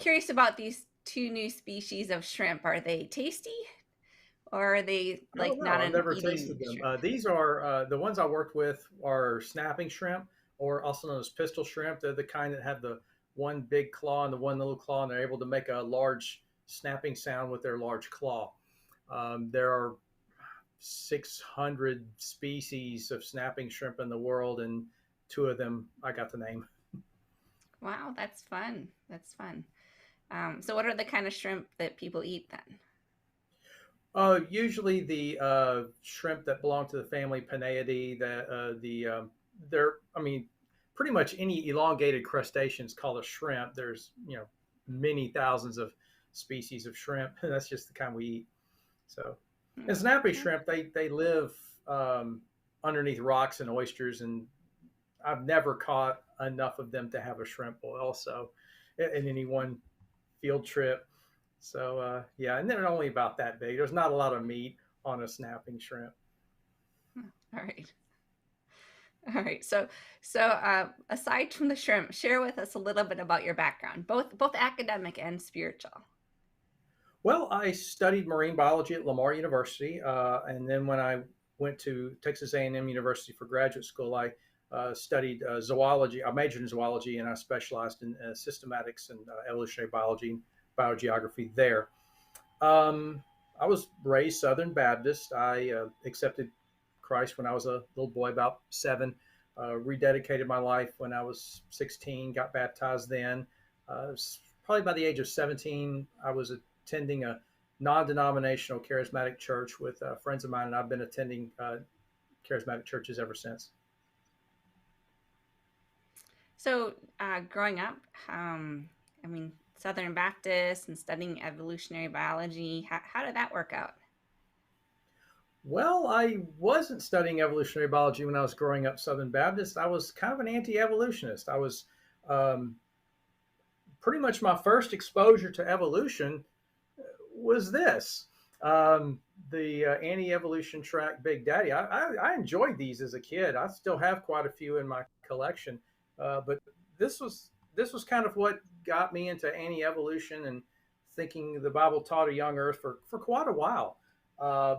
curious about these two new species of shrimp. Are they tasty, or are they Oh like no, not I've an never tasted eating them. shrimp? These are the ones I worked with are snapping shrimp, or also known as pistol shrimp. They're the kind that have the one big claw and the one little claw, and they're able to make a large snapping sound with their large claw. There are 600 species of snapping shrimp in the world, and two of them I got the name. Wow, that's fun. That's fun. So what are the kind of shrimp that people eat then? Usually the shrimp that belong to the family Paneidae. They're, I mean, pretty much any elongated crustacean is called a shrimp. There's many thousands of species of shrimp. That's just the kind we eat. So, Hmm, and snapping okay. shrimp, they live underneath rocks and oysters, and I've never caught enough of them to have a shrimp boil. So, in any one field trip. So yeah, and they're only about that big. There's not a lot of meat on a snapping shrimp. Hmm, all right. All right. So aside from the shrimp, share with us a little bit about your background, both academic and spiritual. Well, I studied marine biology at Lamar University, and then when I went to Texas A&M University for graduate school, I studied zoology. I majored in zoology, and I specialized in systematics and evolutionary biology, biogeography there. Um, I was raised Southern Baptist. I accepted Christ when I was a little boy, about 7. Rededicated my life when I was 16. Got baptized then. Probably by the age of 17, I was attending a non-denominational charismatic church with friends of mine, and I've been attending charismatic churches ever since. So growing up, I mean, Southern Baptist and studying evolutionary biology, how did that work out? Well, I wasn't studying evolutionary biology when I was growing up Southern Baptist. I was kind of an anti-evolutionist. I was um, pretty much my first exposure to evolution was this. Um, the anti-evolution track Big Daddy. I enjoyed these as a kid. I still have quite a few in my collection, but this was kind of what got me into anti-evolution and thinking the Bible taught a young Earth for quite a while. Uh,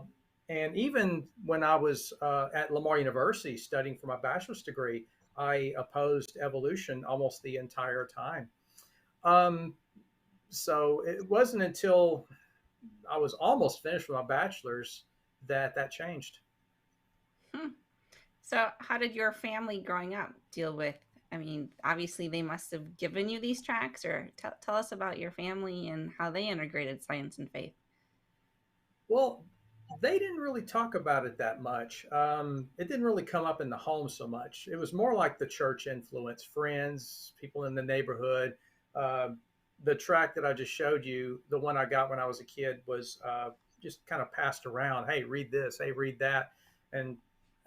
and even when I was at Lamar University studying for my bachelor's degree, I opposed evolution almost the entire time. Um, so it wasn't until I was almost finished with my bachelor's that changed. Hmm. So how did your family growing up deal with? I mean, obviously they must have given you these tracks, or tell us about your family and how they integrated science and faith. Well, they didn't really talk about it that much. It didn't really come up in the home so much. It was more like the church influence, friends, people in the neighborhood. Uh, the track that I just showed you, the one I got when I was a kid, was just kind of passed around. Hey, read this. Hey, read that. And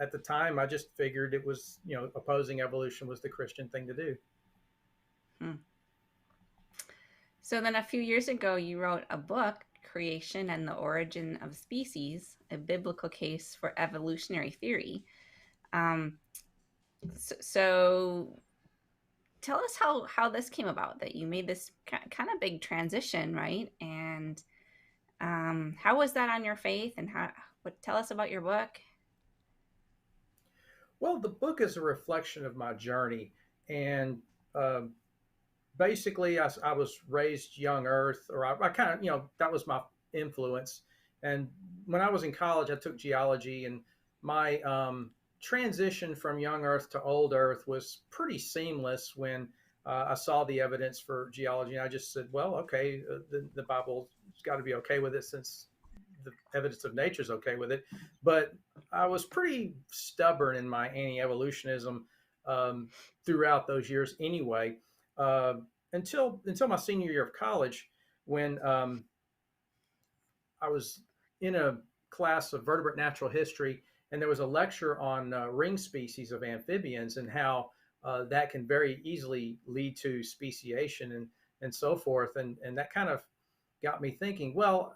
at the time, I just figured it was, opposing evolution was the Christian thing to do. Hmm. So then a few years ago, you wrote a book, Creation and the Origin of Species, a biblical case for evolutionary theory. Um, so tell us how this came about, that you made this kind of big transition, right? And how was that on your faith? And what tell us about your book? Well, the book is a reflection of my journey. And um, basically, I was raised young Earth, or I kind of, that was my influence. And when I was in college, I took geology, and my transition from young Earth to old Earth was pretty seamless when I saw the evidence for geology. And I just said, well, okay, the Bible's got to be okay with it since the evidence of nature is okay with it. But I was pretty stubborn in my anti-evolutionism um, throughout those years anyway, uh, until my senior year of college, when I was in a class of vertebrate natural history, and there was a lecture on ring species of amphibians and how that can very easily lead to speciation and so forth, and that kind of got me thinking. Well,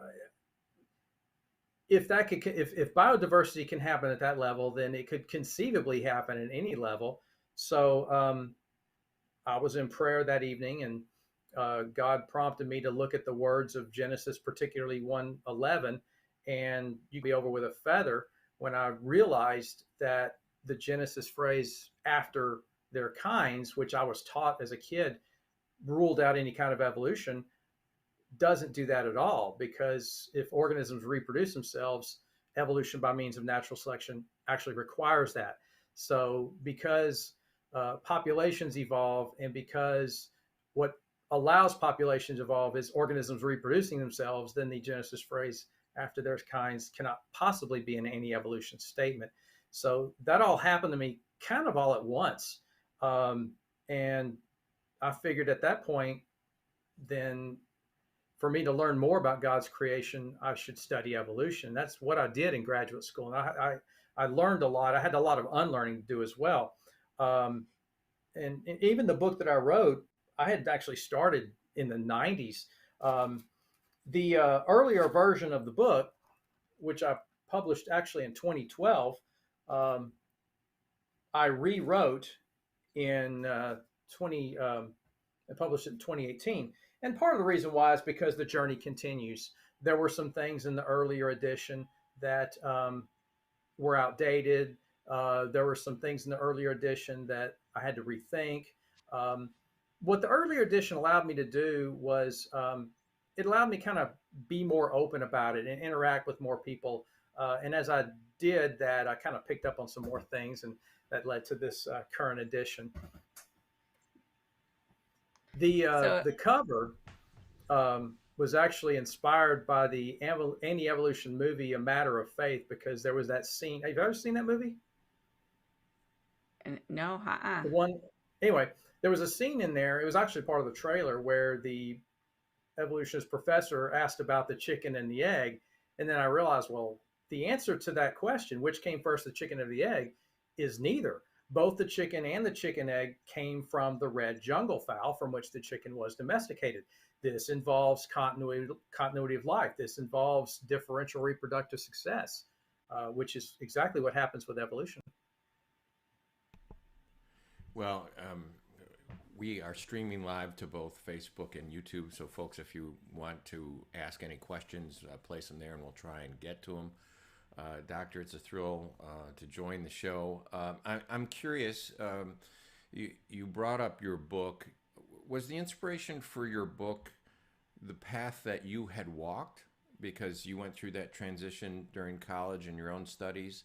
if biodiversity can happen at that level, then it could conceivably happen at any level. So I was in prayer that evening, and God prompted me to look at the words of Genesis, particularly 1:11, and you be over with a feather when I realized that the Genesis phrase after their kinds, which I was taught as a kid, ruled out any kind of evolution, doesn't do that at all. Because if organisms reproduce themselves, evolution by means of natural selection actually requires that. So because populations evolve, and because what allows populations to evolve is organisms reproducing themselves, then the Genesis phrase after their kinds cannot possibly be an anti-evolution statement. So that all happened to me kind of all at once. And I figured at that point, then for me to learn more about God's creation, I should study evolution. That's what I did in graduate school. And I learned a lot. I had a lot of unlearning to do as well. And even the book that I wrote, I had actually started in the 90s. The earlier version of the book, which I published actually in 2012, I rewrote in I published it in 2018. And part of the reason why is because the journey continues. There were some things in the earlier edition that were outdated. There were some things in the earlier edition that I had to rethink. What the earlier edition allowed me to do was it allowed me kind of be more open about it and interact with more people. And as I did that, I kind of picked up on some more things, and that led to this current edition. The cover was actually inspired by the anti-evolution movie A Matter of Faith, because there was that scene. Have you ever seen that movie? No, The one, anyway, there was a scene in there. It was actually part of the trailer where the evolutionist professor asked about the chicken and the egg, and then I realized, well, the answer to that question, which came first, the chicken or the egg, is neither. Both the chicken and the chicken egg came from the red jungle fowl from which the chicken was domesticated. This involves continuity of life. This involves differential reproductive success, which is exactly what happens with evolution. Well, we are streaming live to both Facebook and YouTube. So, folks, if you want to ask any questions, place them there, and we'll try and get to them. Doctor, it's a thrill to join the show. I'm curious, you brought up your book. Was the inspiration for your book the path that you had walked because you went through that transition during college and your own studies?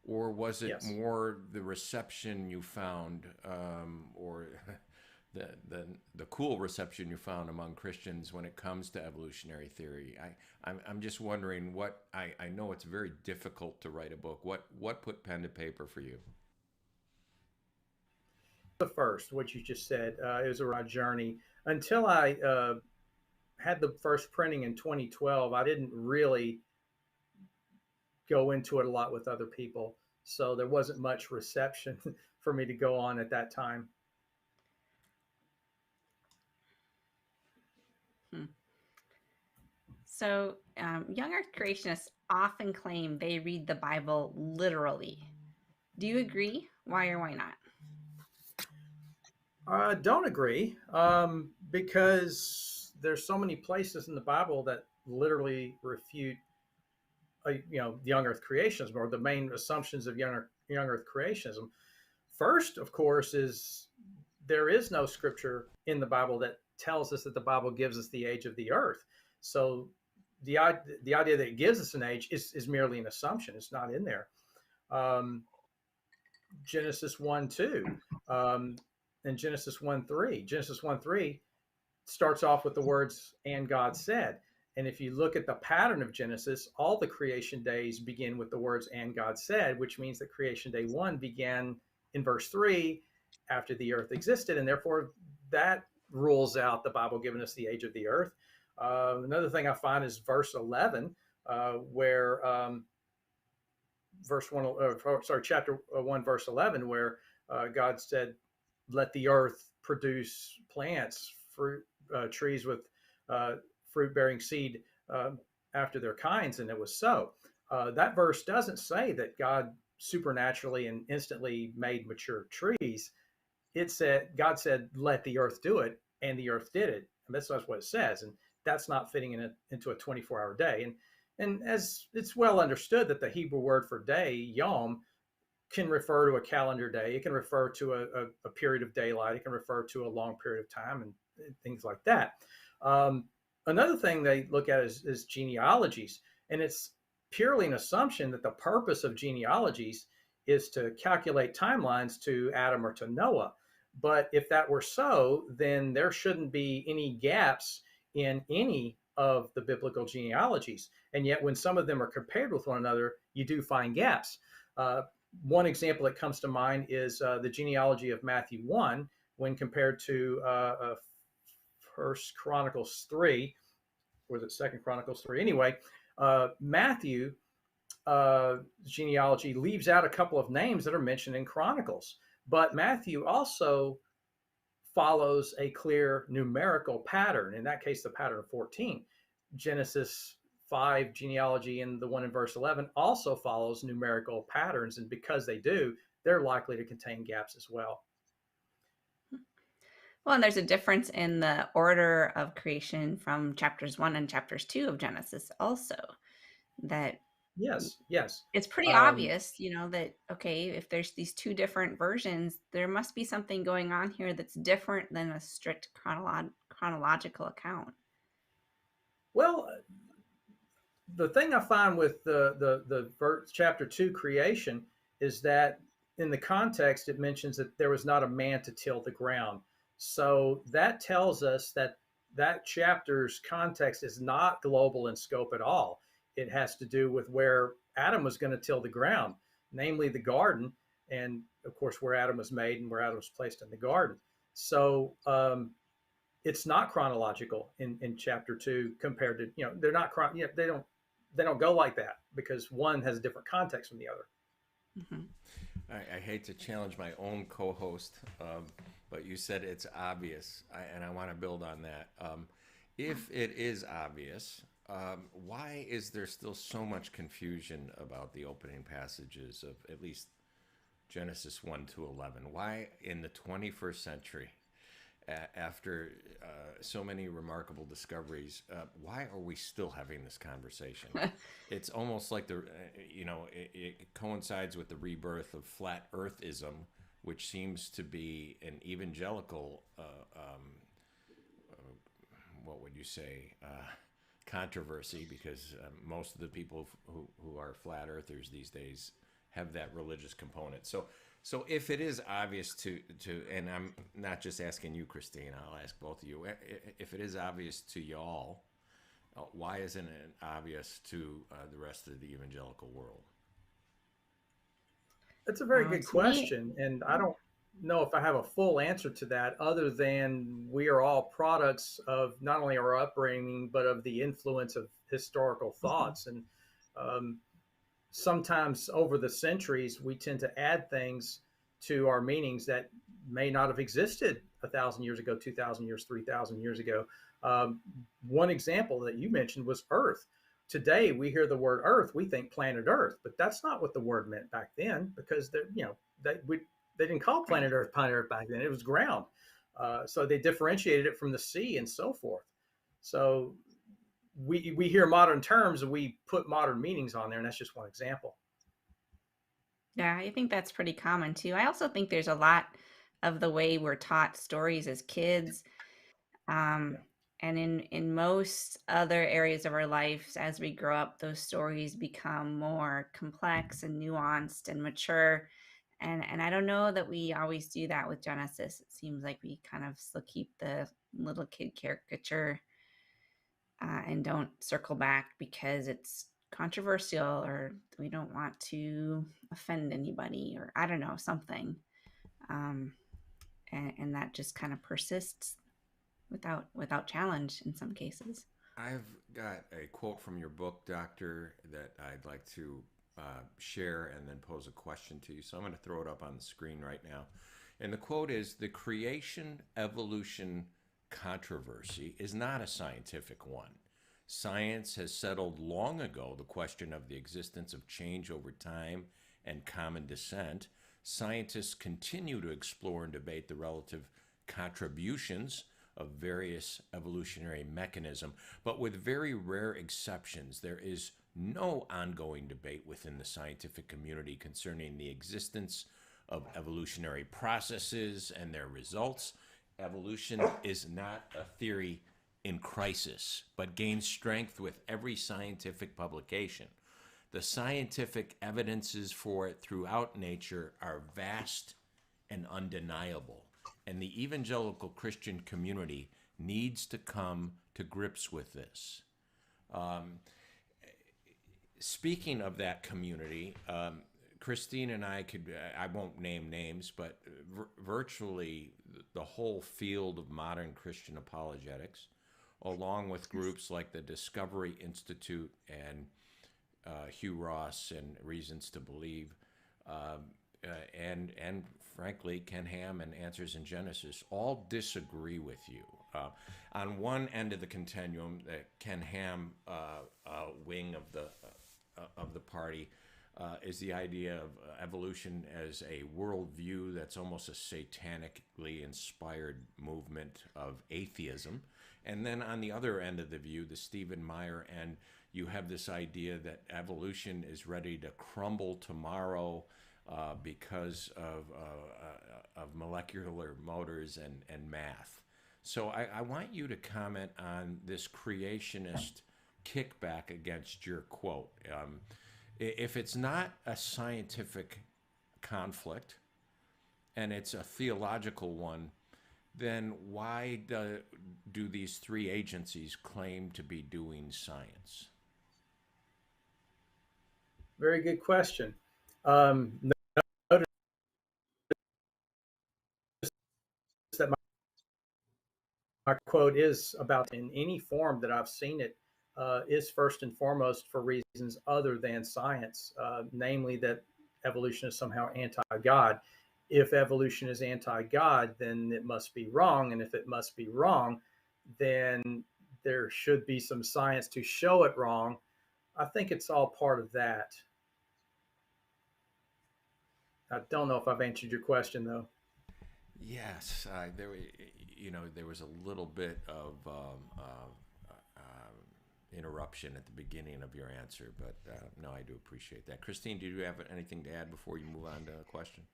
Or was it more the reception you found, or the cool reception you found among Christians when it comes to evolutionary theory? I'm just wondering what I know it's very difficult to write a book. What put pen to paper for you? The first, what you just said, it was a journey. Until I had the first printing in 2012, I didn't really go into it a lot with other people. So there wasn't much reception for me to go on at that time. So young earth creationists often claim they read the Bible literally. Do you agree? Why or why not? I don't agree, because there's so many places in the Bible that literally refute young earth creationism, or the main assumptions of young earth creationism. First, of course, is there is no scripture in the Bible that tells us that the Bible gives us the age of the earth. So the idea that it gives us an age is merely an assumption. It's not in there. Genesis 1:2 and Genesis 1:3. Genesis 1:3 starts off with the words, "And God said." And if you look at the pattern of Genesis, all the creation days begin with the words, "And God said," which means that creation day 1 began in verse 3 after the earth existed. And therefore, that rules out the Bible giving us the age of the earth. Another thing I find is verse 11, where chapter 1, verse 11, where God said, "Let the earth produce plants, fruit, trees with fruit-bearing seed after their kinds," and it was so. That verse doesn't say that God supernaturally and instantly made mature trees. It said, God said, "Let the earth do it," and the earth did it. And that's what it says. And that's not fitting into a 24-hour day. And as it's well understood that the Hebrew word for day, yom, can refer to a calendar day. It can refer to a period of daylight. It can refer to a long period of time and things like that. Another thing they look at is genealogies. And it's purely an assumption that the purpose of genealogies is to calculate timelines to Adam or to Noah. But if that were so, then there shouldn't be any gaps in any of the biblical genealogies. And yet, when some of them are compared with one another, you do find gaps. One example that comes to mind is the genealogy of Matthew 1 when compared to First Chronicles 3, or was it Second Chronicles 3? Anyway, Matthew genealogy leaves out a couple of names that are mentioned in Chronicles, but Matthew also follows a clear numerical pattern. In that case, the pattern of 14. Genesis 5 genealogy and the one in verse 11 also follows numerical patterns, and because they do, they're likely to contain gaps as well. Well, and there's a difference in the order of creation from chapters 1 and chapters 2 of Genesis also. That Yes. it's pretty obvious, that, okay, if there's these two different versions, there must be something going on here that's different than a strict chronological account. Well, the thing I find with the chapter 2 creation is that in the context, it mentions that there was not a man to till the ground. So that tells us that that chapter's context is not global in scope at all. It has to do with where Adam was going to till the ground, namely the garden, and of course where Adam was made and where Adam was placed in the garden. So it's not chronological in chapter 2 compared to, they're not, they don't go like that because one has a different context from the other. Mm-hmm. I hate to challenge my own co-host, but you said it's obvious, and I want to build on that. If it is obvious, why is there still so much confusion about the opening passages of at least Genesis 1 to 11? Why in the 21st century, after so many remarkable discoveries, why are we still having this conversation? It's almost like it coincides with the rebirth of flat earthism, which seems to be an evangelical, what would you say, controversy, because most of the people who are flat earthers these days have that religious component. So if it is obvious to, and I'm not just asking you, Kristine, I'll ask both of you, if it is obvious to y'all, why isn't it obvious to the rest of the evangelical world? That's a very good question, and I don't know if I have a full answer to that other than we are all products of not only our upbringing, but of the influence of historical thoughts. And sometimes over the centuries, we tend to add things to our meanings that may not have existed 1,000 years ago, 2,000 years, 3,000 years ago. One example that you mentioned was Earth. Today, we hear the word Earth, we think planet Earth, but that's not what the word meant back then, because they didn't call planet Earth back then. It was ground. So they differentiated it from the sea and so forth. So we hear modern terms and we put modern meanings on there, and that's just one example. Yeah, I think that's pretty common too. I also think there's a lot of the way we're taught stories as kids. And in most other areas of our lives, as we grow up, those stories become more complex and nuanced and mature. And I don't know that we always do that with Genesis. It seems like we kind of still keep the little kid caricature and don't circle back because it's controversial or we don't want to offend anybody or I don't know, something. And that just kind of persists without challenge in some cases. I've got a quote from your book, Doctor, that I'd like to share and then pose a question to you. So I'm going to throw it up on the screen right now. And the quote is, "The creation-evolution controversy is not a scientific one. Science has settled long ago the question of the existence of change over time and common descent. Scientists continue to explore and debate the relative contributions of various evolutionary mechanism, but with very rare exceptions, there is no ongoing debate within the scientific community concerning the existence of evolutionary processes and their results. Evolution is not a theory in crisis, but gains strength with every scientific publication. The scientific evidences for it throughout nature are vast and undeniable, and the evangelical Christian community needs to come to grips with this. Speaking of that community, Kristine and I I won't name names, but virtually the whole field of modern Christian apologetics, along with groups like the Discovery Institute and Hugh Ross and Reasons to Believe, and frankly, Ken Ham and Answers in Genesis, all disagree with you. On one end of the continuum, the Ken Ham wing of the party is the idea of evolution as a worldview that's almost a satanically inspired movement of atheism. And then on the other end of the view, the Stephen Meyer end, you have this idea that evolution is ready to crumble tomorrow because of molecular motors and math. So I want you to comment on this creationist kickback against your quote. If it's not a scientific conflict and it's a theological one, then why do these three agencies claim to be doing science? Very good question. Notice that my quote is about, in any form that I've seen it, is first and foremost for reasons other than science, namely that evolution is somehow anti-God. If evolution is anti-God, then it must be wrong. And if it must be wrong, then there should be some science to show it wrong. I think it's all part of that. I don't know if I've answered your question, though. Yes, there was a little bit of interruption at the beginning of your answer, but no, I do appreciate that. Kristine, do you have anything to add before you move on to a question?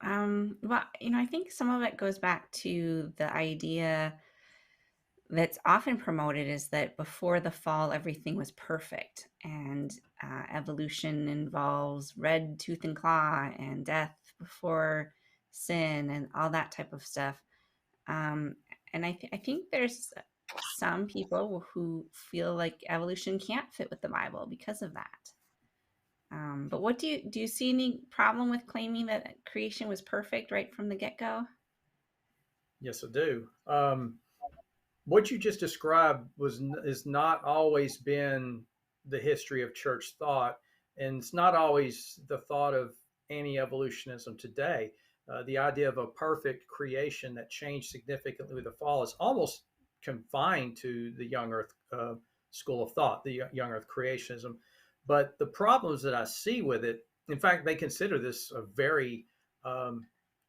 Well, I think some of it goes back to the idea that's often promoted is that before the fall, everything was perfect, and evolution involves red tooth and claw and death before sin and all that type of stuff. And I think there's some people who feel like evolution can't fit with the Bible because of that. But what do you see any problem with claiming that creation was perfect right from the get-go? Yes, I do. What you just described is not always been the history of church thought, and it's not always the thought of anti-evolutionism today. The idea of a perfect creation that changed significantly with the fall is almost confined to the young Earth school of thought, the young Earth creationism. But the problems that I see with it, in fact, they consider this a very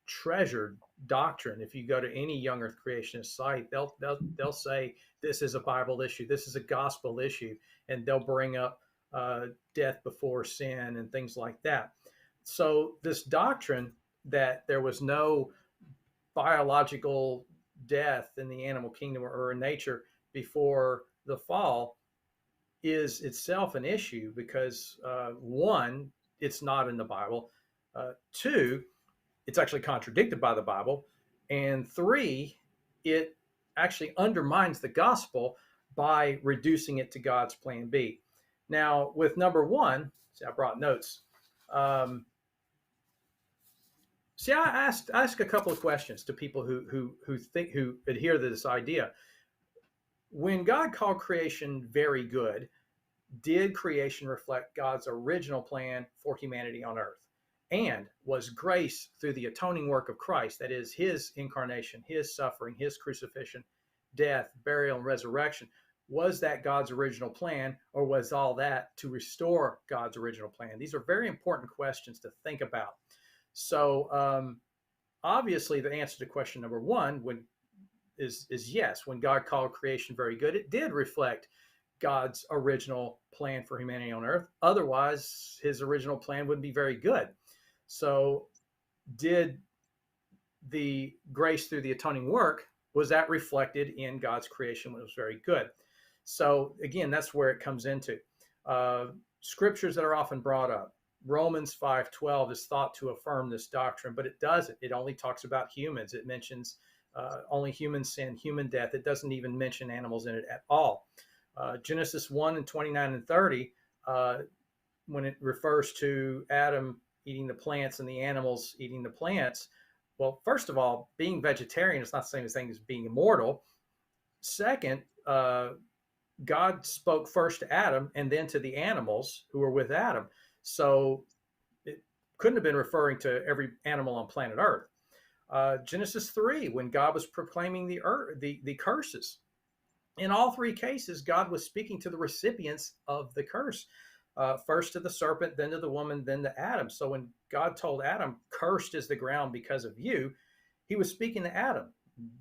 treasured doctrine. If you go to any young Earth creationist site, they'll say this is a Bible issue, this is a gospel issue, and they'll bring up death before sin and things like that. So this doctrine that there was no biological death in the animal kingdom or in nature before the fall is itself an issue because one, it's not in the Bible. Two, it's actually contradicted by the Bible. And three, it actually undermines the gospel by reducing it to God's plan B. Now, with number one, see, I brought notes. I ask a couple of questions to people who adhere to this idea. When God called creation very good, did creation reflect God's original plan for humanity on earth? And was grace through the atoning work of Christ, that is his incarnation, his suffering, his crucifixion, death, burial, and resurrection, was that God's original plan, or was all that to restore God's original plan? These are very important questions to think about. So obviously the answer to question number one is yes. When God called creation very good, it did reflect God's original plan for humanity on earth. Otherwise, his original plan wouldn't be very good. So did the grace through the atoning work, was that reflected in God's creation when it was very good? So again, that's where it comes into scriptures that are often brought up. Romans 5:12 is thought to affirm this doctrine, but it doesn't. It only talks about humans. It mentions only human sin, human death. It doesn't even mention animals in it at all. Genesis 1:29 and 30, when it refers to Adam eating the plants and the animals eating the plants, well, first of all, being vegetarian is not the same thing as being immortal. Second, God spoke first to Adam and then to the animals who were with Adam. So it couldn't have been referring to every animal on planet Earth. Genesis 3, when God was proclaiming the curses. In all three cases, God was speaking to the recipients of the curse. First to the serpent, then to the woman, then to Adam. So when God told Adam, cursed is the ground because of you, he was speaking to Adam,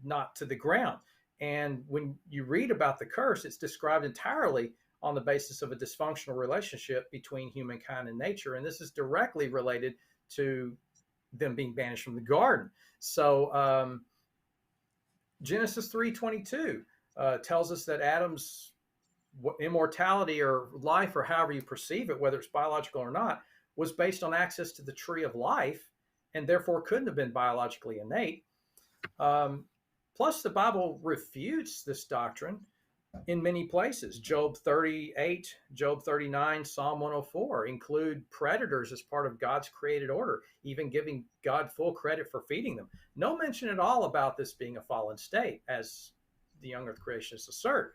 not to the ground. And when you read about the curse, it's described entirely on the basis of a dysfunctional relationship between humankind and nature. And this is directly related to them being banished from the garden. So Genesis 3:22 tells us that Adam's immortality or life, or however you perceive it, whether it's biological or not, was based on access to the tree of life, and therefore couldn't have been biologically innate. Plus, the Bible refutes this doctrine in many places. Job 38, Job 39, Psalm 104 include predators as part of God's created order, even giving God full credit for feeding them. No mention at all about this being a fallen state, as the young earth creationists assert.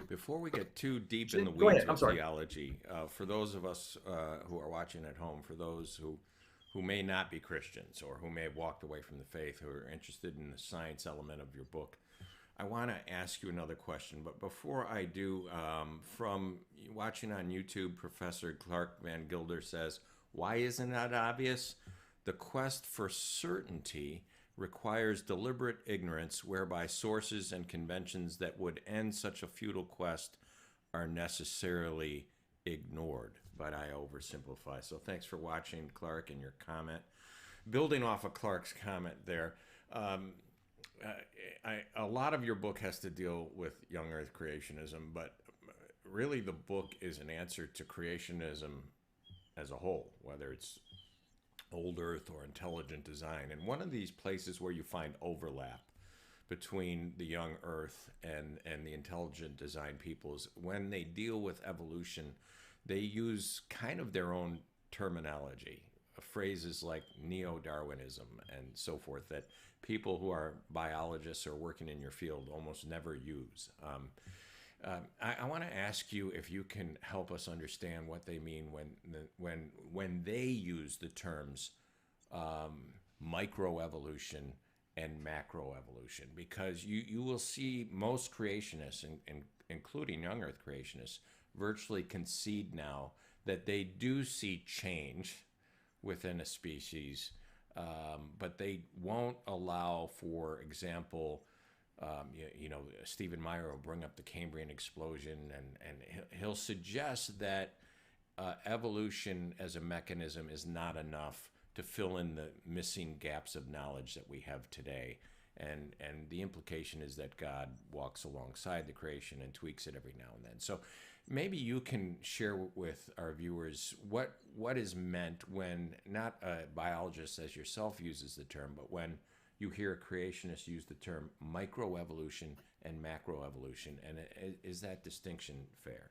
Before we get too deep in the weeds of theology, for those of us who are watching at home, for those who may not be Christians or who may have walked away from the faith, who are interested in the science element of your book, I want to ask you another question. But before I do, from watching on YouTube, Professor Clark Van Gilder says, why isn't that obvious? The quest for certainty requires deliberate ignorance whereby sources and conventions that would end such a futile quest are necessarily ignored. But I oversimplify. So thanks for watching, Clark, and your comment. Building off of Clark's comment there, a lot of your book has to deal with young earth creationism, but really the book is an answer to creationism as a whole, whether it's old earth or intelligent design. And one of these places where you find overlap between the young earth and the intelligent design peoples, when they deal with evolution, they use kind of their own terminology, phrases like NeoDarwinism and so forth, that people who are biologists or working in your field almost never use. I want to ask you if you can help us understand what they mean when they use the terms microevolution and macroevolution, because you will see most creationists, including young earth creationists, virtually concede now that they do see change within a species, but they won't allow, for example, Stephen Meyer will bring up the Cambrian explosion, and he'll suggest that evolution as a mechanism is not enough to fill in the missing gaps of knowledge that we have today. And the implication is that God walks alongside the creation and tweaks it every now and then. So maybe you can share with our viewers what is meant when not a biologist as yourself uses the term, but when you hear a creationist use the term microevolution and macroevolution, and is that distinction fair?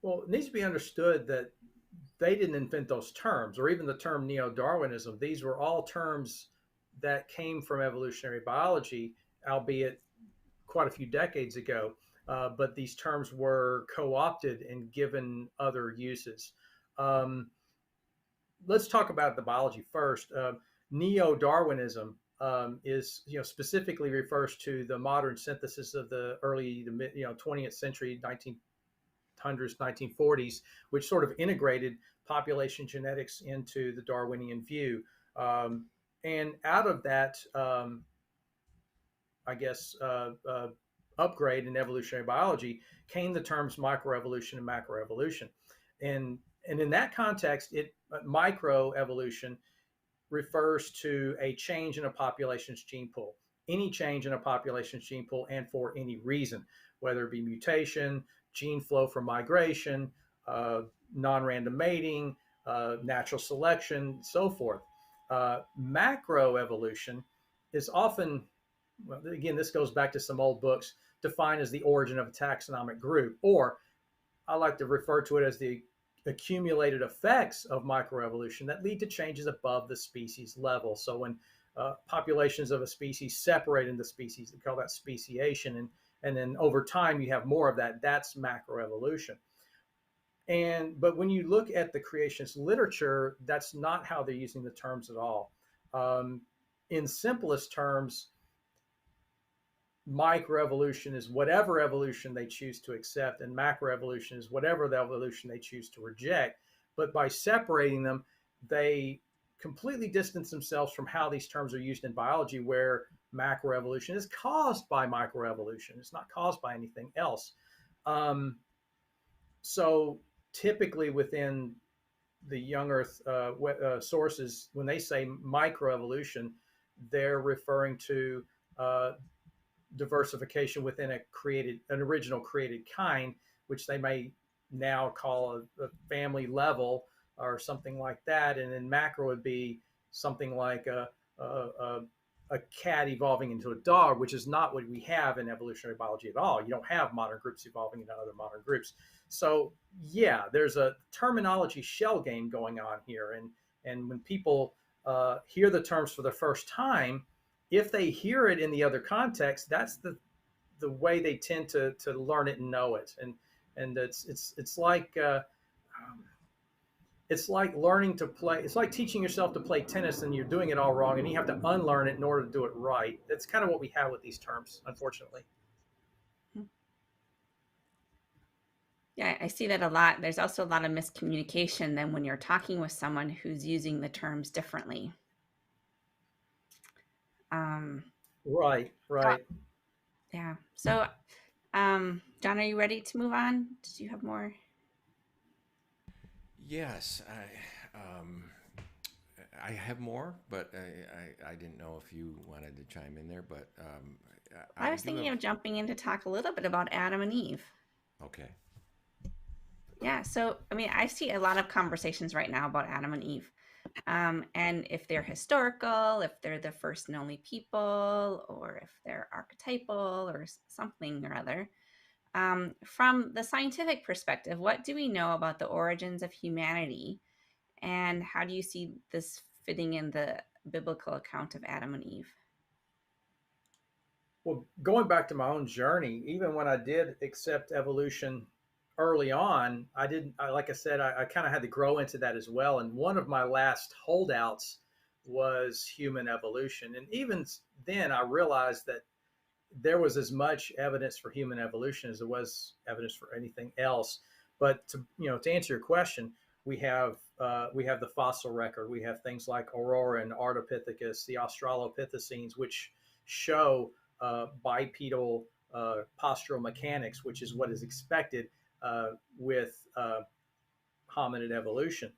Well, it needs to be understood that they didn't invent those terms, or even the term neo-Darwinism. These were all terms that came from evolutionary biology, albeit quite a few decades ago. But these terms were co-opted and given other uses. Let's talk about the biology first. Neo-Darwinism is, specifically refers to the modern synthesis of the early to mid, 20th century, 1900s, 1940s, which sort of integrated population genetics into the Darwinian view. And out of that, I guess, upgrade in evolutionary biology came the terms microevolution and macroevolution. And in that context, microevolution refers to a change in a population's gene pool, any change in a population's gene pool, and for any reason, whether it be mutation, gene flow from migration, non-random mating, natural selection, so forth. Macroevolution is often, well, again, this goes back to some old books, defined as the origin of a taxonomic group, or I like to refer to it as the accumulated effects of microevolution that lead to changes above the species level. So when populations of a species separate into species, we call that speciation, and then over time you have more of that. That's macroevolution. But when you look at the creationist literature, that's not how they're using the terms at all. In simplest terms, microevolution is whatever evolution they choose to accept, and macroevolution is whatever the evolution they choose to reject. But by separating them, they completely distance themselves from how these terms are used in biology, where macroevolution is caused by microevolution. It's not caused by anything else. So typically within the young Earth sources, when they say microevolution, they're referring to diversification within an original created kind, which they may now call a family level or something like that. And then macro would be something like a cat evolving into a dog, which is not what we have in evolutionary biology at all. You don't have modern groups evolving into other modern groups. So yeah, there's a terminology shell game going on here. And when people hear the terms for the first time, if they hear it in the other context, that's the way they tend to learn it and know it. And it's like learning to play. It's like teaching yourself to play tennis and you're doing it all wrong, and you have to unlearn it in order to do it right. That's kind of what we have with these terms, unfortunately. Yeah, I see that a lot. There's also a lot of miscommunication then when you're talking with someone who's using the terms differently. Right. Yeah. So, John, are you ready to move on? Did you have more? Yes, I have more, but I didn't know if you wanted to chime in there. But I was thinking of jumping in to talk a little bit about Adam and Eve. Okay. Yeah. So, I mean, I see a lot of conversations right now about Adam and Eve. And if they're historical, if they're the first and only people, or if they're archetypal or something or other. From the scientific perspective, what do we know about the origins of humanity, and how do you see this fitting in the biblical account of Adam and Eve? Well, going back to my own journey, even when I did accept evolution early on, like I said, I kind of had to grow into that as well. And one of my last holdouts was human evolution. And even then, I realized that there was as much evidence for human evolution as there was evidence for anything else. But to answer your question, we have the fossil record. We have things like Aurora and Ardipithecus, the Australopithecines, which show bipedal postural mechanics, which is what is expected with hominid evolution.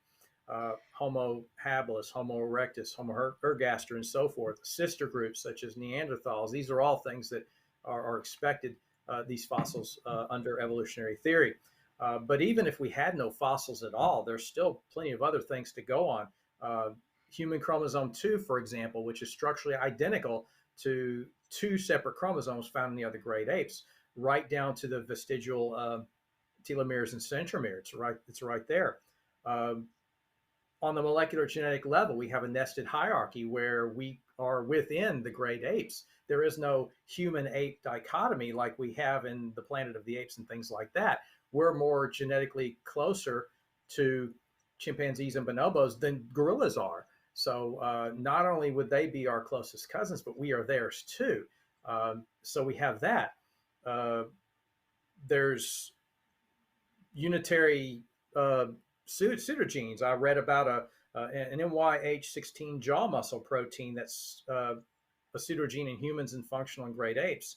Homo habilis, Homo erectus, Homo ergaster, and so forth. Sister groups such as Neanderthals. These are all things that are expected, these fossils, under evolutionary theory. But even if we had no fossils at all, there's still plenty of other things to go on. Human chromosome 2, for example, which is structurally identical to 2 separate chromosomes found in the other great apes, right down to the vestigial telomeres and centromere. It's right there. On the molecular genetic level, we have a nested hierarchy where we are within the great apes. There is no human-ape dichotomy like we have in the Planet of the Apes and things like that. We're more genetically closer to chimpanzees and bonobos than gorillas are. So not only would they be our closest cousins, but we are theirs too. So we have that. There's unitary pseudogenes. I read about an MYH16 jaw muscle protein that's a pseudogene in humans and functional in great apes.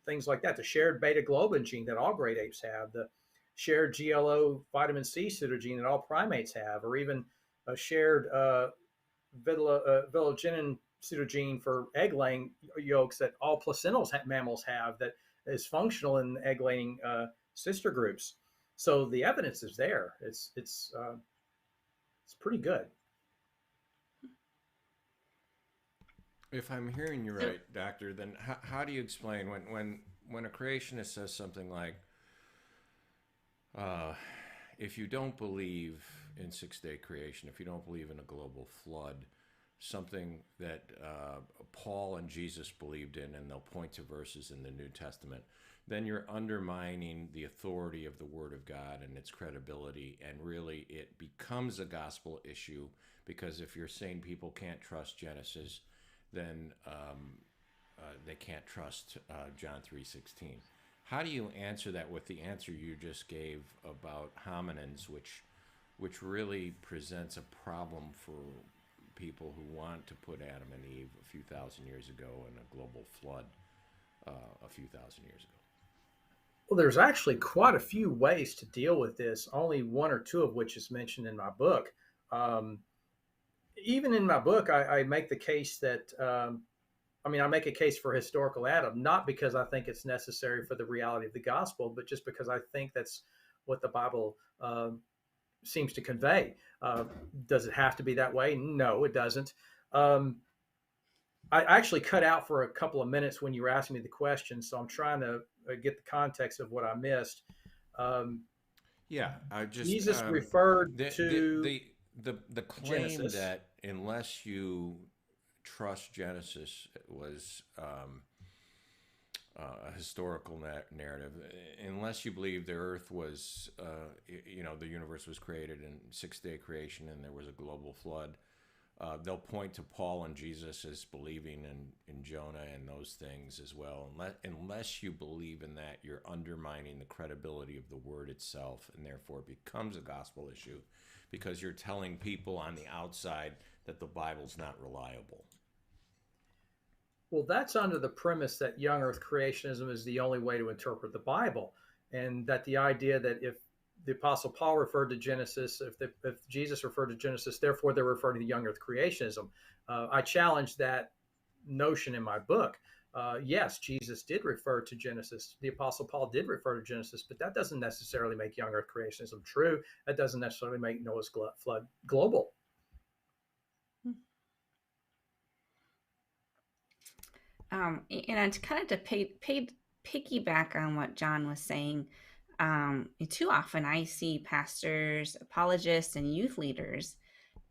Things like that. The shared beta globin gene that all great apes have. The shared GLO vitamin C pseudogene that all primates have, or even a shared vitellogenin pseudogene for egg-laying yolks that all placental mammals have, that is functional in egg-laying sister groups. So the evidence is there. It's pretty good. If I'm hearing you right, Doctor, then how do you explain when a creationist says something like, if you don't believe in six-day creation, if you don't believe in a global flood, something that Paul and Jesus believed in, and they'll point to verses in the New Testament, then you're undermining the authority of the Word of God and its credibility, and really it becomes a gospel issue, because if you're saying people can't trust Genesis, then they can't trust John 3:16. How do you answer that with the answer you just gave about hominins, which really presents a problem for people who want to put Adam and Eve a few thousand years ago and a global flood a few thousand years ago? Well, there's actually quite a few ways to deal with this, only one or two of which is mentioned in my book. Even in my book, I make the case that, I make a case for historical Adam, not because I think it's necessary for the reality of the gospel, but just because I think that's what the Bible seems to convey. Does it have to be that way? No, it doesn't. I actually cut out for a couple of minutes when you were asking me the question, so I'm trying to get the context of what I missed. Jesus referred to the claim Genesis. that unless you trust Genesis was a historical narrative, unless you believe the Earth was, the universe was created in six-day creation and there was a global flood. They'll point to Paul and Jesus as believing in Jonah and those things as well. Unless you believe in that, you're undermining the credibility of the word itself, and therefore it becomes a gospel issue, because you're telling people on the outside that the Bible's not reliable. Well, that's under the premise that young earth creationism is the only way to interpret the Bible, and that the idea that if the Apostle Paul referred to Genesis, if Jesus referred to Genesis, therefore they're referring to young earth creationism. I challenge that notion in my book. Yes, Jesus did refer to Genesis. The Apostle Paul did refer to Genesis, but that doesn't necessarily make young earth creationism true. That doesn't necessarily make Noah's flood global. And to kind of piggyback on what John was saying, too often I see pastors, apologists, and youth leaders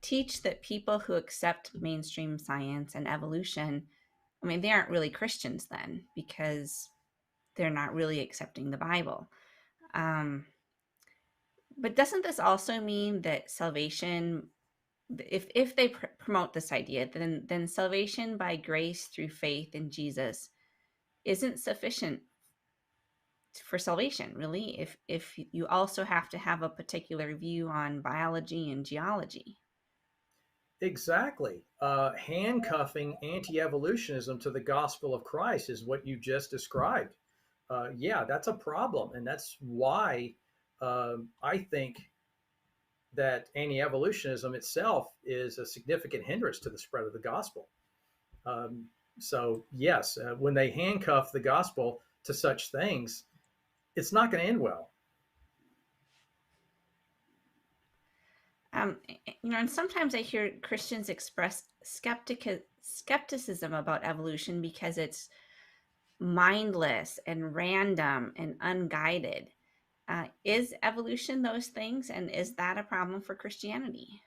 teach that people who accept mainstream science and evolution, they aren't really Christians then, because they're not really accepting the Bible. But doesn't this also mean that salvation, if they promote this idea, then salvation by grace through faith in Jesus isn't sufficient for salvation, really, if you also have to have a particular view on biology and geology? Exactly. Handcuffing anti-evolutionism to the gospel of Christ is what you just described. That's a problem. And that's why I think that anti-evolutionism itself is a significant hindrance to the spread of the gospel. Yes, when they handcuff the gospel to such things, it's not going to end well. And sometimes I hear Christians express skepticism about evolution because it's mindless and random and unguided. Is evolution those things, and is that a problem for Christianity?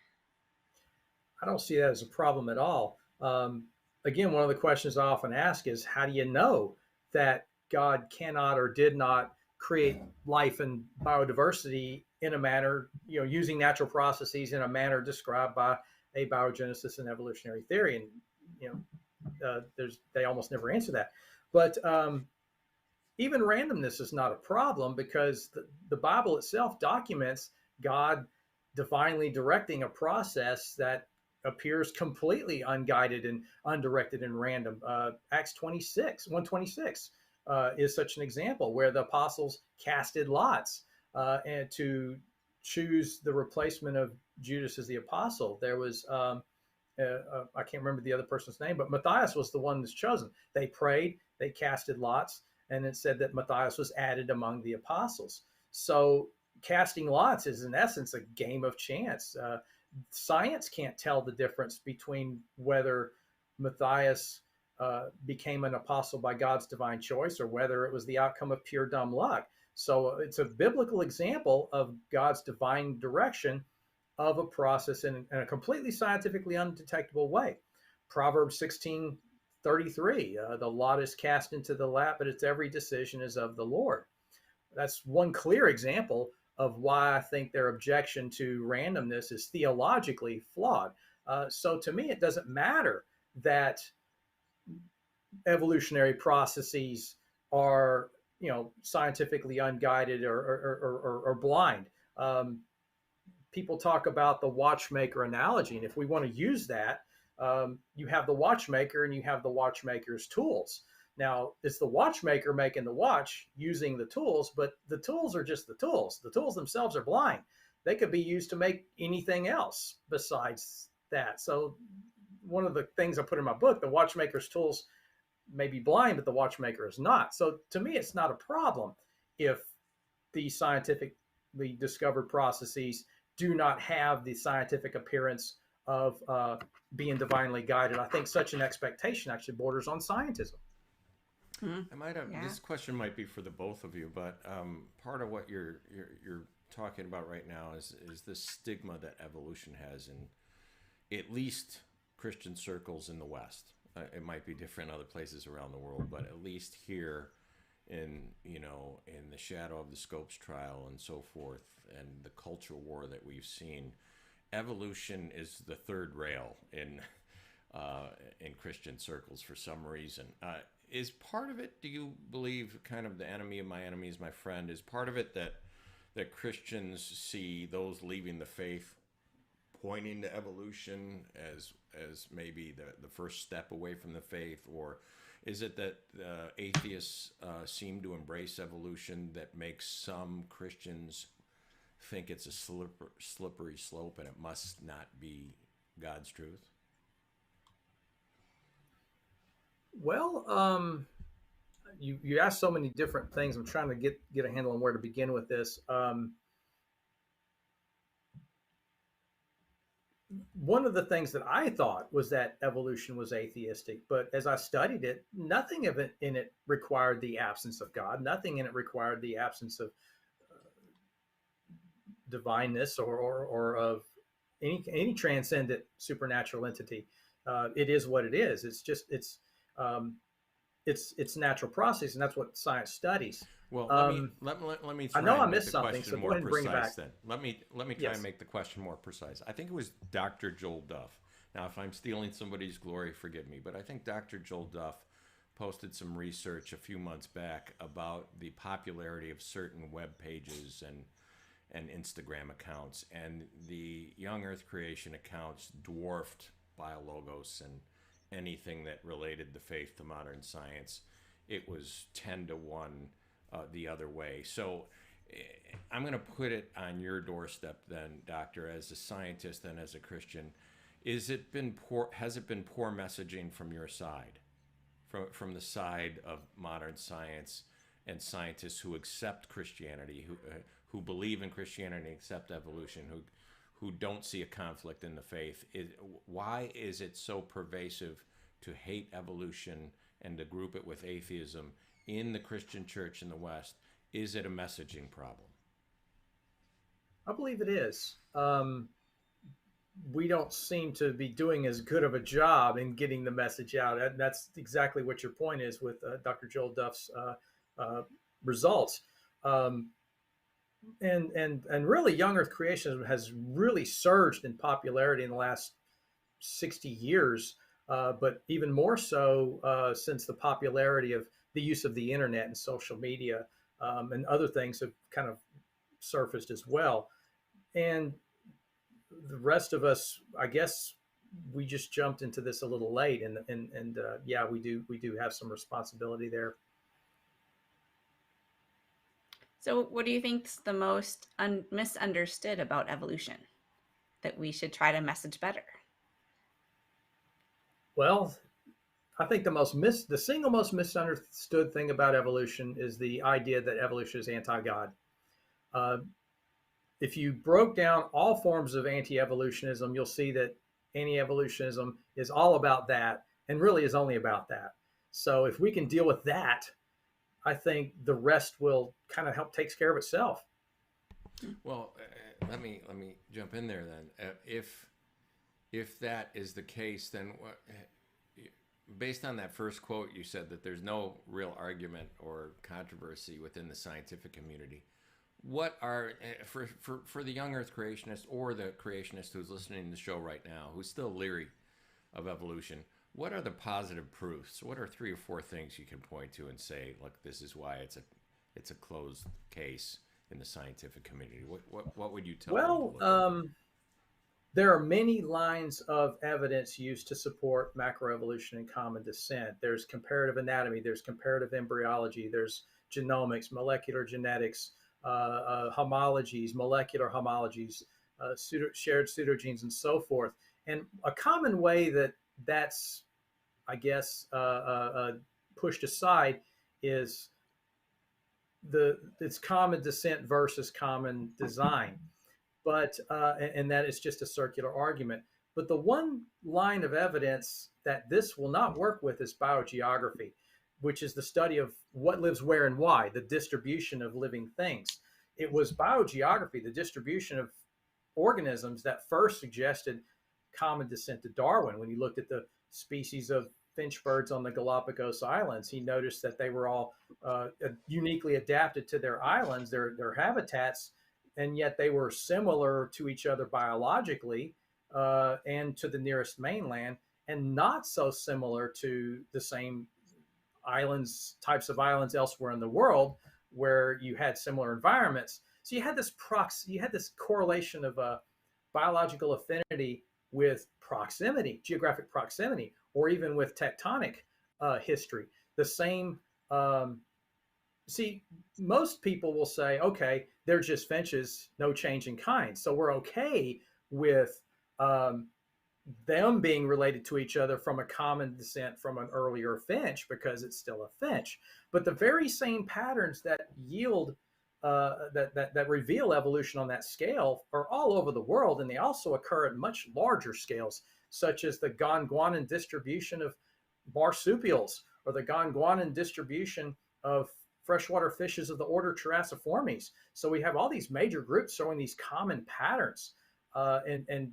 I don't see that as a problem at all. Again, one of the questions I often ask is, how do you know that God cannot or did not create life and biodiversity in a manner, using natural processes in a manner described by abiogenesis and evolutionary theory? And they almost never answer that. But even randomness is not a problem, because the Bible itself documents God divinely directing a process that appears completely unguided and undirected and random. Acts 126 is such an example where the apostles casted lots and to choose the replacement of Judas as the apostle. There was, I can't remember the other person's name, but Matthias was the one that's chosen. They prayed, they casted lots, and it said that Matthias was added among the apostles. So casting lots is in essence a game of chance. Science can't tell the difference between whether Matthias became an apostle by God's divine choice or whether it was the outcome of pure dumb luck. So it's a biblical example of God's divine direction of a process in a completely scientifically undetectable way. Proverbs 16:33, the lot is cast into the lap, but its every decision is of the Lord. That's one clear example of why I think their objection to randomness is theologically flawed. So to me, it doesn't matter that evolutionary processes are, scientifically unguided or blind. People talk about the watchmaker analogy, and if we want to use that, you have the watchmaker and you have the watchmaker's tools. Now, it's the watchmaker making the watch using the tools, but the tools are just the tools. The tools themselves are blind. They could be used to make anything else besides that. So one of the things I put in my book, the watchmaker's tools may be blind, but the watchmaker is not. So to me, it's not a problem if the scientifically discovered processes do not have the scientific appearance of being divinely guided. I think such an expectation actually borders on scientism. I might have this question might be for the both of you, but part of what you're talking about right now is this stigma that evolution has in at least Christian circles in the West. It might be different in other places around the world, but at least here in the shadow of the Scopes trial and so forth, and the cultural war that we've seen, evolution is the third rail in Christian circles for some reason. Is part of it, do you believe, kind of the enemy of my enemy is my friend? Is part of it that Christians see those leaving the faith pointing to evolution as maybe the first step away from the faith? Or is it that atheists seem to embrace evolution that makes some Christians think it's a slippery slope and it must not be God's truth? Well, you asked so many different things. I'm trying to get a handle on where to begin with this. One of the things that I thought was that evolution was atheistic, but as I studied it, nothing of it in it required the absence of God. Nothing in it required the absence of divineness or of any transcendent supernatural entity. It is what it is. It's natural process, and that's what science studies. Well, let me. I know I missed something, so go ahead and bring it back. Then let me try and make the question more precise. I think it was Dr. Joel Duff. Now, if I'm stealing somebody's glory, forgive me, but I think Dr. Joel Duff posted some research a few months back about the popularity of certain web pages and Instagram accounts, and the Young Earth Creation accounts dwarfed BioLogos and anything that related the faith to modern science. It was 10-1 the other way. So I'm going to put it on your doorstep then, Doctor, as a scientist and as a Christian. Has it been poor messaging from your side, from the side of modern science and scientists who accept Christianity, who believe in Christianity and accept evolution, who don't see a conflict in the faith? Why is it so pervasive to hate evolution and to group it with atheism in the Christian church in the West? Is it a messaging problem? I believe it is. We don't seem to be doing as good of a job in getting the message out. And that's exactly what your point is with Dr. Joel Duff's results. And really, Young Earth Creationism has really surged in popularity in the last 60 years, but even more so since the popularity of the use of the internet and social media and other things have kind of surfaced as well. And the rest of us, I guess, we just jumped into this a little late, and yeah, we do have some responsibility there. So, what do you think's the most misunderstood about evolution that we should try to message better? Well, I think the single most misunderstood thing about evolution is the idea that evolution is anti-God. Uh, if you broke down all forms of anti-evolutionism, you'll see that anti-evolutionism is all about that and really is only about that. So if we can deal with that, I think the rest will kind of help takes care of itself. Well, let me jump in there then. If that is the case, then based on that first quote, you said that there's no real argument or controversy within the scientific community. What are for the young Earth creationist or the creationist who's listening to the show right now, who's still leery of evolution? What are the positive proofs? What are 3 or 4 things you can point to and say, look, this is why it's a closed case in the scientific community? What would you tell them? Well, there are many lines of evidence used to support macroevolution and common descent. There's comparative anatomy, there's comparative embryology, there's genomics, molecular genetics, homologies, molecular homologies, shared pseudogenes, and so forth. And a common way that's, I guess, pushed aside is it's common descent versus common design. But and that is just a circular argument. But the one line of evidence that this will not work with is biogeography, which is the study of what lives where and why, the distribution of living things. It was biogeography, the distribution of organisms, that first suggested common descent to Darwin. When he looked at the species of finch birds on the Galapagos Islands, he noticed that they were all uniquely adapted to their islands, their habitats, and yet they were similar to each other biologically and to the nearest mainland, and not so similar to the same types of islands elsewhere in the world where you had similar environments. So you had this correlation of biological affinity with proximity, geographic proximity, or even with tectonic history. The same. See, most people will say, okay, they're just finches, no change in kind. So we're okay with them being related to each other from a common descent from an earlier finch because it's still a finch. But the very same patterns that yield, that reveal evolution on that scale are all over the world, and they also occur at much larger scales, such as the Gondwanan distribution of marsupials or the Gondwanan distribution of freshwater fishes of the order Therasiformes. So we have all these major groups showing these common patterns, and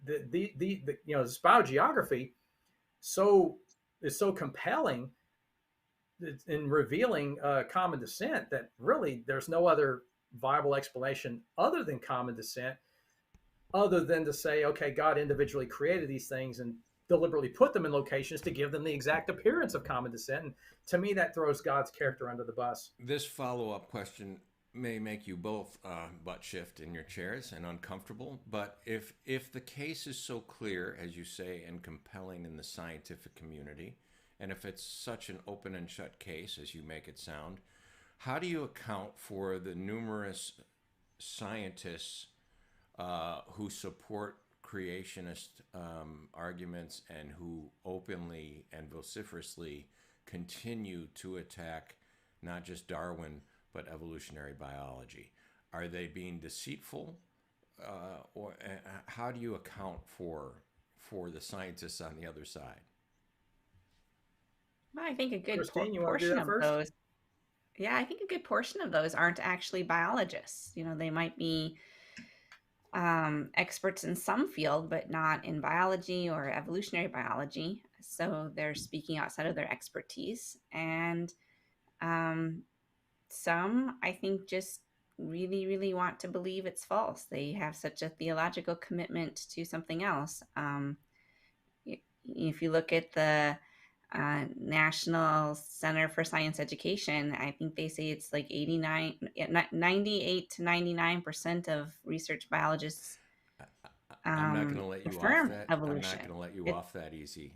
this biogeography is so compelling in revealing common descent that really there's no other viable explanation other than common descent, other than to say, okay, God individually created these things and deliberately put them in locations to give them the exact appearance of common descent. And to me, that throws God's character under the bus. This follow-up question may make you both butt shift in your chairs and uncomfortable, but if the case is so clear, as you say, and compelling in the scientific community, and if it's such an open and shut case as you make it sound, how do you account for the numerous scientists who support creationist arguments and who openly and vociferously continue to attack not just Darwin but evolutionary biology? Are they being deceitful, or how do you account for the scientists on the other side? Well, I think a good Kristine, you want to do portion that of first? those, yeah, I think a good portion of those aren't actually biologists. They might be experts in some field, but not in biology or evolutionary biology. So they're speaking outside of their expertise. And some, I think, just really, really want to believe it's false. They have such a theological commitment to something else. If you look at the National Center for Science Education, I think they say it's like 98 to 99% of research biologists I'm not going to let you off affirm that. I'm not evolution. going to let you It, off that easy.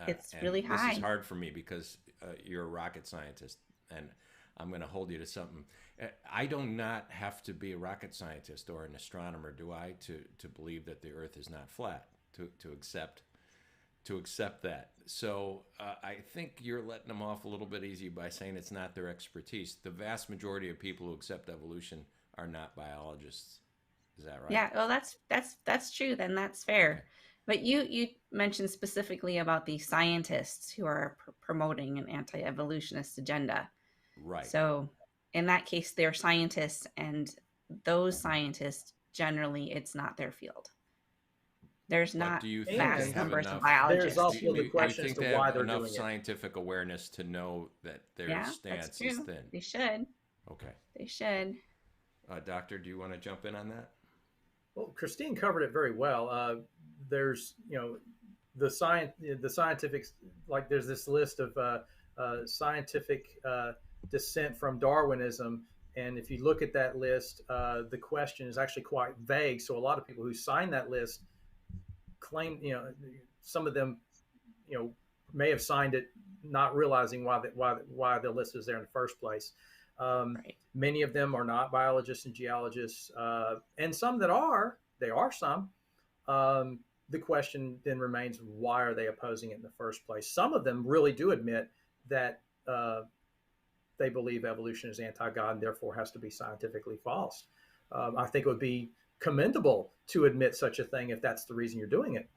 it's And really this is high. hard for me because you're a rocket scientist, and I'm going to hold you to something. I do not have to be a rocket scientist or an astronomer, do I, to believe that the Earth is not flat, to accept that. So I think you're letting them off a little bit easy by saying it's not their expertise. The vast majority of people who accept evolution are not biologists. Is that right? Yeah, well, that's true. Then that's Okay. fair. But you mentioned specifically about the scientists who are promoting an anti-evolutionist agenda. Right. So in that case, they're scientists, and those scientists generally it's not their field. There's But not do you think they vast And have numbers of enough? there's biologists also the Do you question as think to they why have they're enough doing it. scientific awareness to know that their Yeah, that's stance is true. thin? They should. Okay. They should. Doctor, do you want to jump in on that? Well, Kristine covered it very well. There's, the scientific, like there's this list of scientific descent from Darwinism, and if you look at that list, the question is actually quite vague. So a lot of people who sign that list claim, some of them, may have signed it not realizing why the list is there in the first place. Right. Many of them are not biologists and geologists, and some that are, they are some. The question then remains, why are they opposing it in the first place? Some of them really do admit that they believe evolution is anti-God and therefore has to be scientifically false. I think it would be commendable to admit such a thing if that's the reason you're doing it.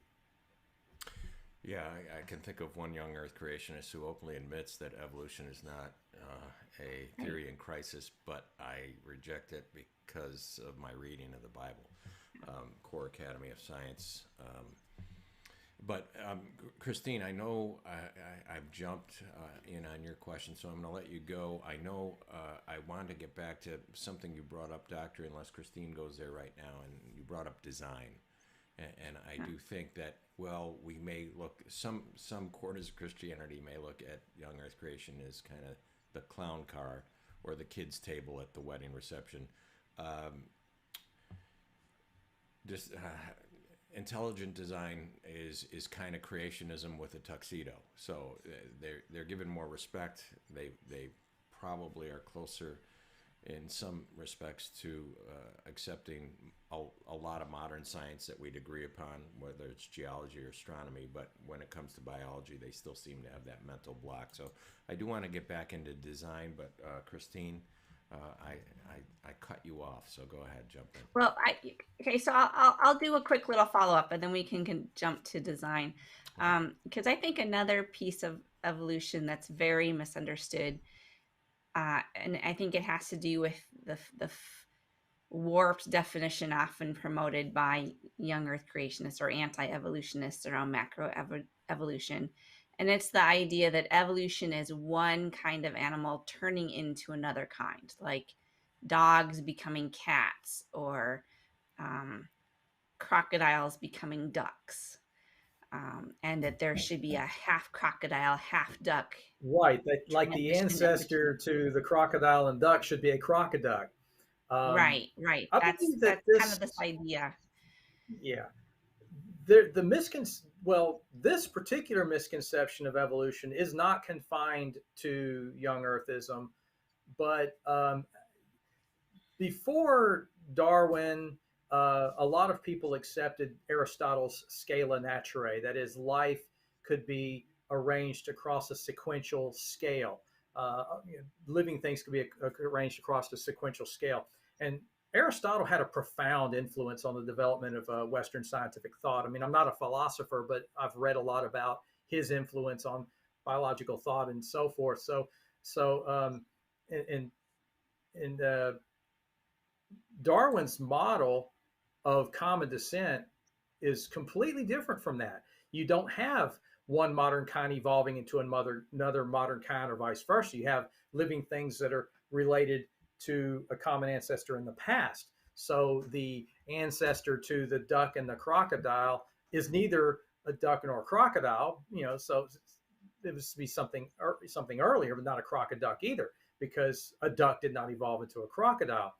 Yeah, I can think of one young Earth creationist who openly admits that evolution is not a theory in crisis, but I reject it because of my reading of the Bible, Core Academy of Science. But Kristine, I know I've jumped in on your question, so I'm going to let you go. I know I wanted to get back to something you brought up, Doctor, unless Kristine goes there right now, and you brought up design. And I do think that, well, we may look, some corners of Christianity may look at young Earth creation as kind of the clown car or the kids' table at the wedding reception. Intelligent design is kind of creationism with a tuxedo. So they're given more respect. They probably are closer in some respects to accepting a lot of modern science that we'd agree upon, whether it's geology or astronomy. But when it comes to biology, they still seem to have that mental block. So I do want to get back into design, but Kristine, I cut you off, so go ahead, jump in. Well, okay, so I'll do a quick little follow up, and then we can jump to design, because I think another piece of evolution that's very misunderstood, and I think it has to do with the warped definition often promoted by young Earth creationists or anti-evolutionists around macroevolution. And it's the idea that evolution is one kind of animal turning into another kind, like dogs becoming cats or crocodiles becoming ducks. And that there should be a half crocodile, half duck. Right, like the transition in ancestor between. to the crocodile and duck should be a crocoduck. Right, right. I That's believe that kind of this idea. yeah, this particular misconception of evolution is not confined to young Earthism, but before Darwin, a lot of people accepted Aristotle's scala naturae, that is, life could be arranged across a sequential scale. Living things could be arranged across a sequential scale. And Aristotle had a profound influence on the development of Western scientific thought. I mean, I'm not a philosopher, but I've read a lot about his influence on biological thought and so forth. And Darwin's model of common descent is completely different from that. You don't have one modern kind evolving into another modern kind or vice versa. You have living things that are related to a common ancestor in the past. So the ancestor to the duck and the crocodile is neither a duck nor a crocodile, so it was to be something earlier, but not a crocoduck either, because a duck did not evolve into a crocodile.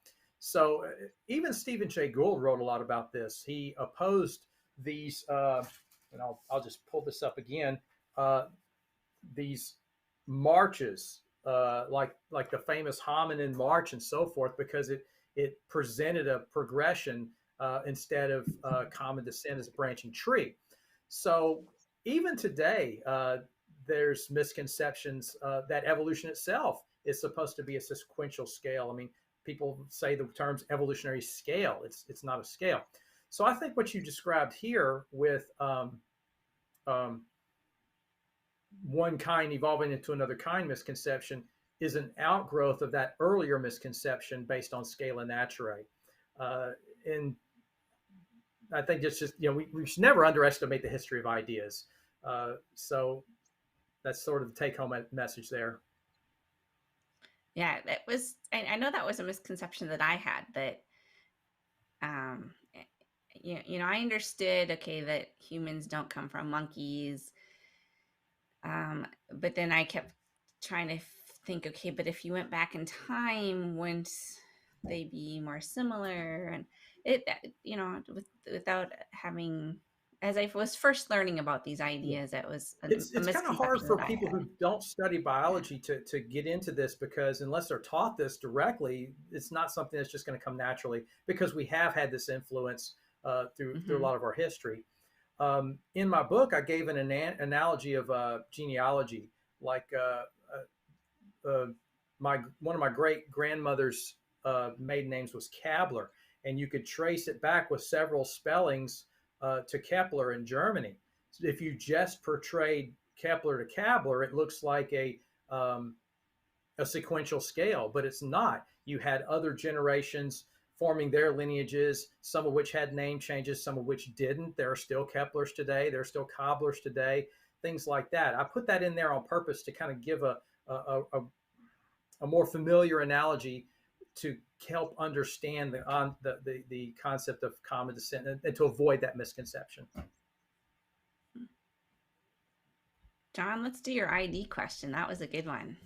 So even Stephen Jay Gould wrote a lot about this. He opposed these, and I'll just pull this up again, these marches, like the famous hominin march and so forth, because it presented a progression instead of common descent as a branching tree. So even today, there's misconceptions that evolution itself is supposed to be a sequential scale. I mean, people say the terms evolutionary scale. It's not a scale. So I think what you described here with one kind evolving into another kind misconception is an outgrowth of that earlier misconception based on scala naturae. And I think it's just, we should never underestimate the history of ideas. So that's sort of the take-home message there. Yeah, I know that was a misconception that I had, that, I understood, okay, that humans don't come from monkeys. But then I kept trying to think, okay, but if you went back in time, wouldn't they be more similar? And without having, as I was first learning about these ideas, it was it's kind of hard for people who don't study biology to get into this, because unless they're taught this directly, it's not something that's just going to come naturally, because we have had this influence through a lot of our history. In my book, I gave an analogy of genealogy, like one of my great grandmother's maiden names was Kabler, and you could trace it back with several spellings to Kepler in Germany. So if you just portrayed Kepler to Kabler, it looks like a sequential scale, but it's not. You had other generations forming their lineages, some of which had name changes, some of which didn't. There are still Keplers today. There are still Cobblers today, things like that. I put that in there on purpose to kind of give a more familiar analogy to help understand the concept of common descent and to avoid that misconception. John, let's do your ID question. That was a good one.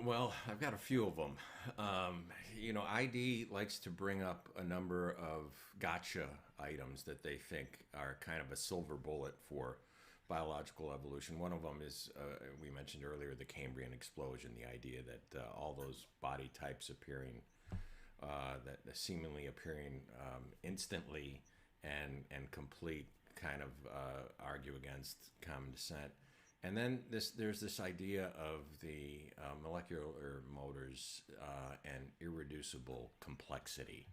Well, I've got a few of them. ID likes to bring up a number of gotcha items that they think are kind of a silver bullet for biological evolution. One of them is, we mentioned earlier, the Cambrian explosion, the idea that all those body types appearing, that seemingly appearing instantly and complete, kind of argue against common descent. And then there's this idea of the molecular motors and irreducible complexity.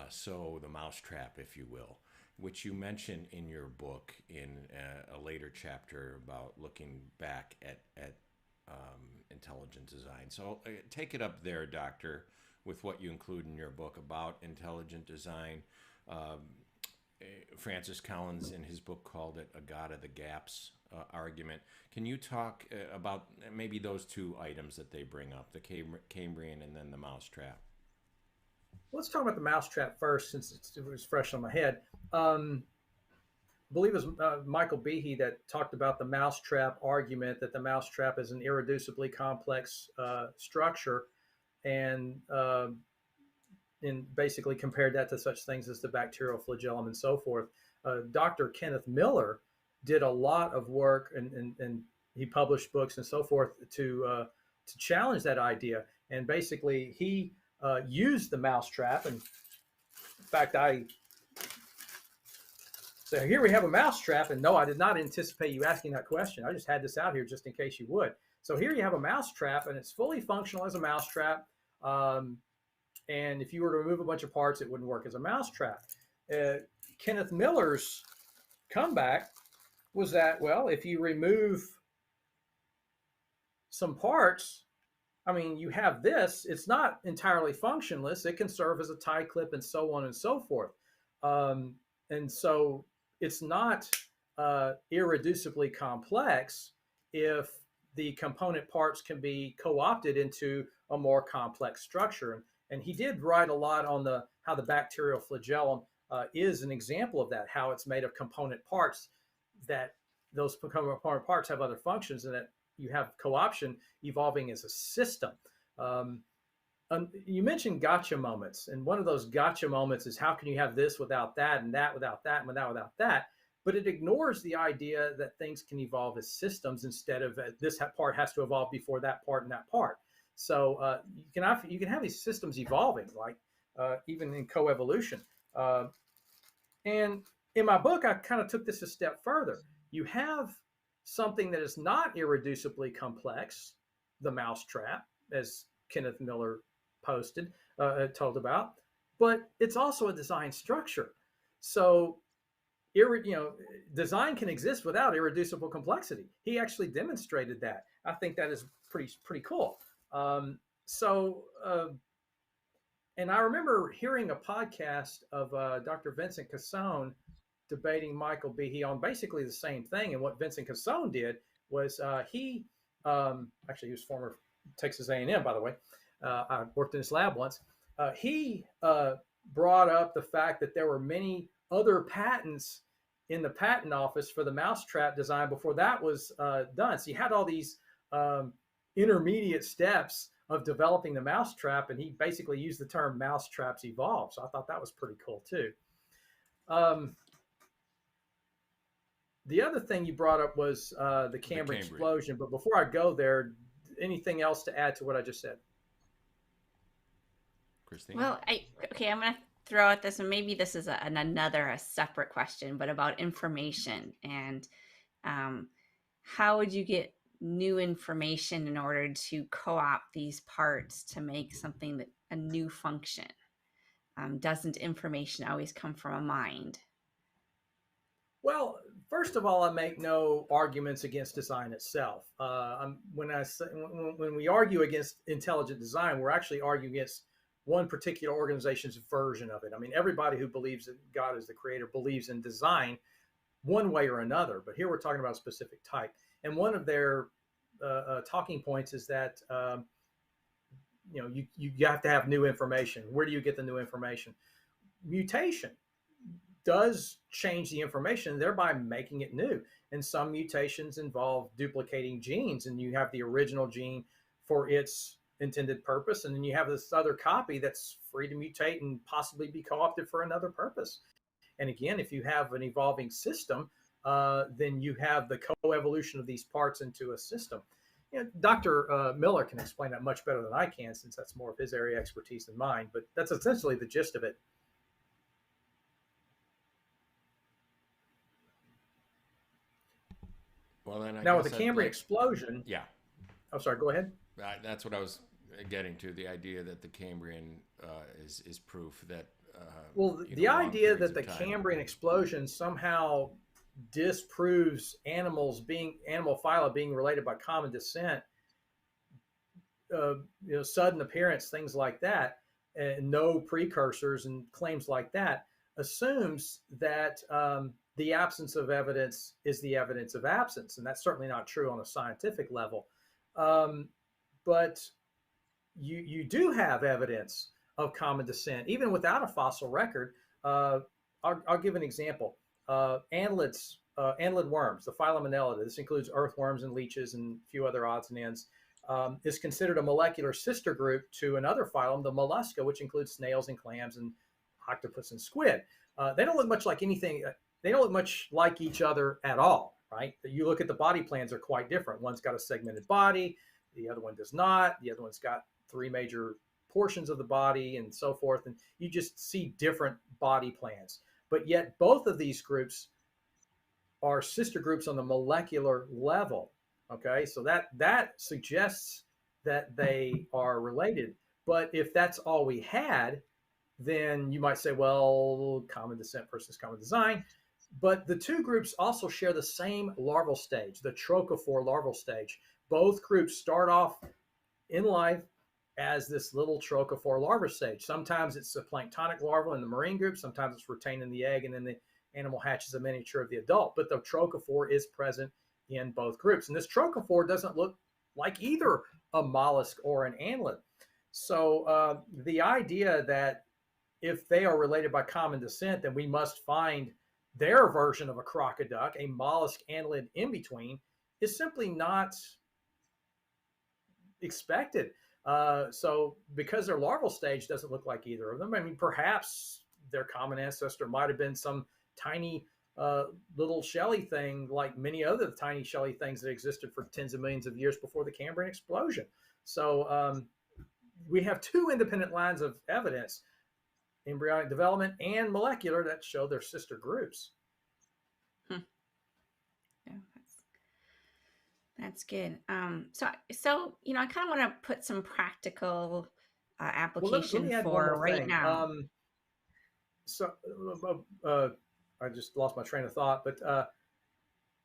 So the mousetrap, if you will, which you mention in your book in a later chapter about looking back at intelligent design. So take it up there, Doctor, with what you include in your book about intelligent design. Francis Collins, in his book, called it a God of the Gaps argument. Can you talk about maybe those two items that they bring up, the Cambrian and then the mousetrap? Let's talk about the mousetrap first, since it was fresh on my head. I believe it was Michael Behe that talked about the mousetrap argument, that the mousetrap is an irreducibly complex structure, and basically compared that to such things as the bacterial flagellum and so forth. Dr. Kenneth Miller did a lot of work, and he published books and so forth to challenge that idea. And basically, he used the mousetrap. And in fact, so here we have a mousetrap. And no, I did not anticipate you asking that question. I just had this out here just in case you would. So here you have a mousetrap, and it's fully functional as a mousetrap. And if you were to remove a bunch of parts, it wouldn't work as a mousetrap. Kenneth Miller's comeback was that, well, if you remove some parts, I mean, you have this. It's not entirely functionless. It can serve as a tie clip and so on and so forth. And so it's not irreducibly complex if the component parts can be co-opted into a more complex structure. And he did write a lot on how the bacterial flagellum is an example of that, how it's made of component parts, that those component parts have other functions, and that you have co-option evolving as a system. you mentioned gotcha moments, and one of those gotcha moments is how can you have this without that, and that without that, and that without that? But it ignores the idea that things can evolve as systems instead of this part has to evolve before that part and that part. So you can have these systems evolving, like even in coevolution. And in my book, I kind of took this a step further. You have something that is not irreducibly complex, the mousetrap, as Kenneth Miller told about, but it's also a design structure. So, design can exist without irreducible complexity. He actually demonstrated that. I think that is pretty cool. And I remember hearing a podcast of Dr. Vincent Cassone debating Michael Behe on basically the same thing. And what Vincent Cassone did was he was former Texas A&M, by the way. I worked in his lab once. He brought up the fact that there were many other patents in the patent office for the mousetrap design before that was done. So you had all these intermediate steps of developing the mousetrap, and he basically used the term mousetraps evolve. So I thought that was pretty cool too. The other thing you brought up was the Cambrian explosion. But before I go there, anything else to add to what I just said? Kristine? Well, I'm going to throw out this, and maybe this is a separate question, but about information and how would you get new information in order to co-opt these parts to make something that a new function? Doesn't information always come from a mind? Well, first of all, I make no arguments against design itself. When we argue against intelligent design, we're actually arguing against one particular organization's version of it. I mean, everybody who believes that God is the creator believes in design one way or another. But here we're talking about a specific type. And one of their talking points is that you have to have new information. Where do you get the new information? Mutation does change the information, thereby making it new. And some mutations involve duplicating genes, and you have the original gene for its intended purpose, and then you have this other copy that's free to mutate and possibly be co-opted for another purpose. And again, if you have an evolving system, then you have the coevolution of these parts into a system. Dr. Miller can explain that much better than I can, since that's more of his area of expertise than mine, but that's essentially the gist of it. Well, then now with the Cambrian explosion. Yeah. Oh, sorry. Go ahead. That's what I was getting to. The idea that the Cambrian is proof that. The idea that the Cambrian explosion somehow disproves animal phyla being related by common descent, sudden appearance, things like that, and no precursors and claims like that, assumes that the absence of evidence is the evidence of absence. And that's certainly not true on a scientific level. But you do have evidence of common descent, even without a fossil record. I'll give an example. Annelid worms, the phylum Annelida, this includes earthworms and leeches and a few other odds and ends, is considered a molecular sister group to another phylum, the mollusca, which includes snails and clams and octopus and squid. They don't look much like anything. They don't look much like each other at all, right? You look at the body plans, are quite different. One's got a segmented body, the other one does not. The other one's got three major portions of the body and so forth. And you just see different body plans. But yet both of these groups are sister groups on the molecular level. Okay, so that suggests that they are related. But if that's all we had, then you might say, well, common descent versus common design. But the two groups also share the same larval stage, the trochophore larval stage. Both groups start off in life as this little trochophore larval stage. Sometimes it's a planktonic larva in the marine group. Sometimes it's retained in the egg, and then the animal hatches a miniature of the adult. But the trochophore is present in both groups. And this trochophore doesn't look like either a mollusk or an annelid. So the idea that if they are related by common descent, then we must find their version of a crocoduck, a mollusk annelid in between, is simply not expected. So because their larval stage doesn't look like either of them, I mean, perhaps their common ancestor might have been some tiny little shelly thing, like many other tiny shelly things that existed for tens of millions of years before the Cambrian explosion. So we have two independent lines of evidence, embryonic development and molecular, that show their sister groups. Yeah, that's good. So I kind of want to put some practical application let me add one for more right thing. now. So I just lost my train of thought, but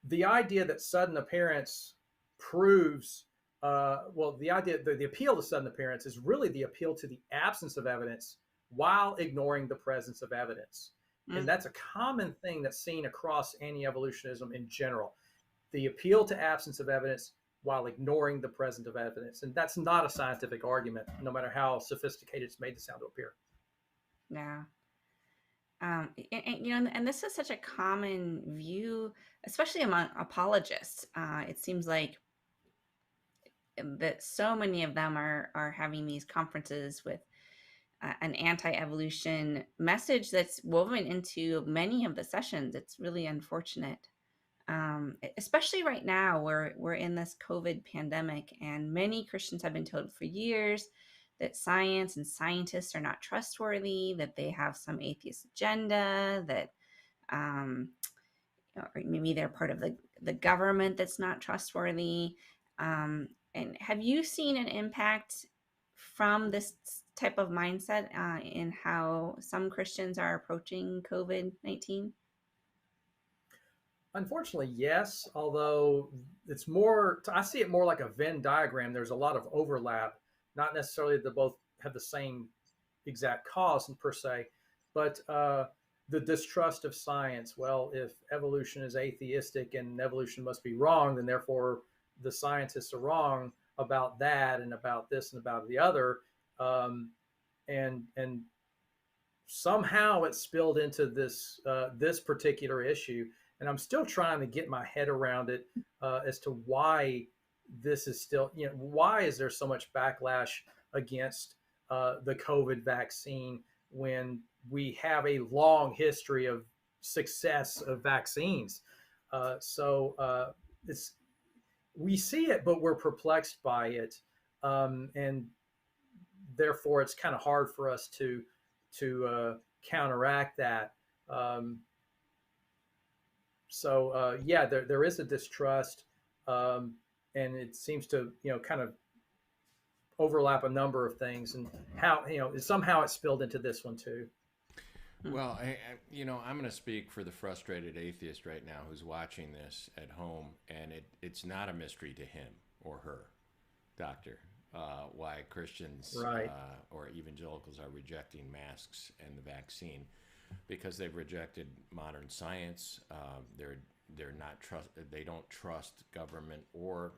the idea that sudden appearance proves, the appeal to sudden appearance is really the appeal to the absence of evidence while ignoring the presence of evidence. And that's a common thing that's seen across anti-evolutionism in general. The appeal to absence of evidence while ignoring the presence of evidence. And that's not a scientific argument, no matter how sophisticated it's made to sound to appear. Yeah. And this is such a common view, especially among apologists. It seems like that so many of them are having these conferences with an anti-evolution message that's woven into many of the sessions. It's really unfortunate, especially right now where we're in this COVID pandemic, and many Christians have been told for years that science and scientists are not trustworthy, that they have some atheist agenda, that or maybe they're part of the government that's not trustworthy. And have you seen an impact from this type of mindset in how some Christians are approaching COVID-19? Unfortunately, yes, although it's more, I see it more like a Venn diagram. There's a lot of overlap, not necessarily that both have the same exact cause per se, but the distrust of science. Well, if evolution is atheistic and evolution must be wrong, then therefore the scientists are wrong about that and about this and about the other. And somehow it spilled into this particular issue. And I'm still trying to get my head around it as to why this is still, why is there so much backlash against the COVID vaccine when we have a long history of success of vaccines? We see it, but we're perplexed by it. And therefore it's kind of hard for us to counteract that. There is a distrust, and it seems to kind of overlap a number of things, and how somehow it spilled into this one too. Well, I'm going to speak for the frustrated atheist right now who's watching this at home, and it's not a mystery to him or her, doctor, why Christians or evangelicals are rejecting masks and the vaccine. Because they've rejected modern science, they don't trust government or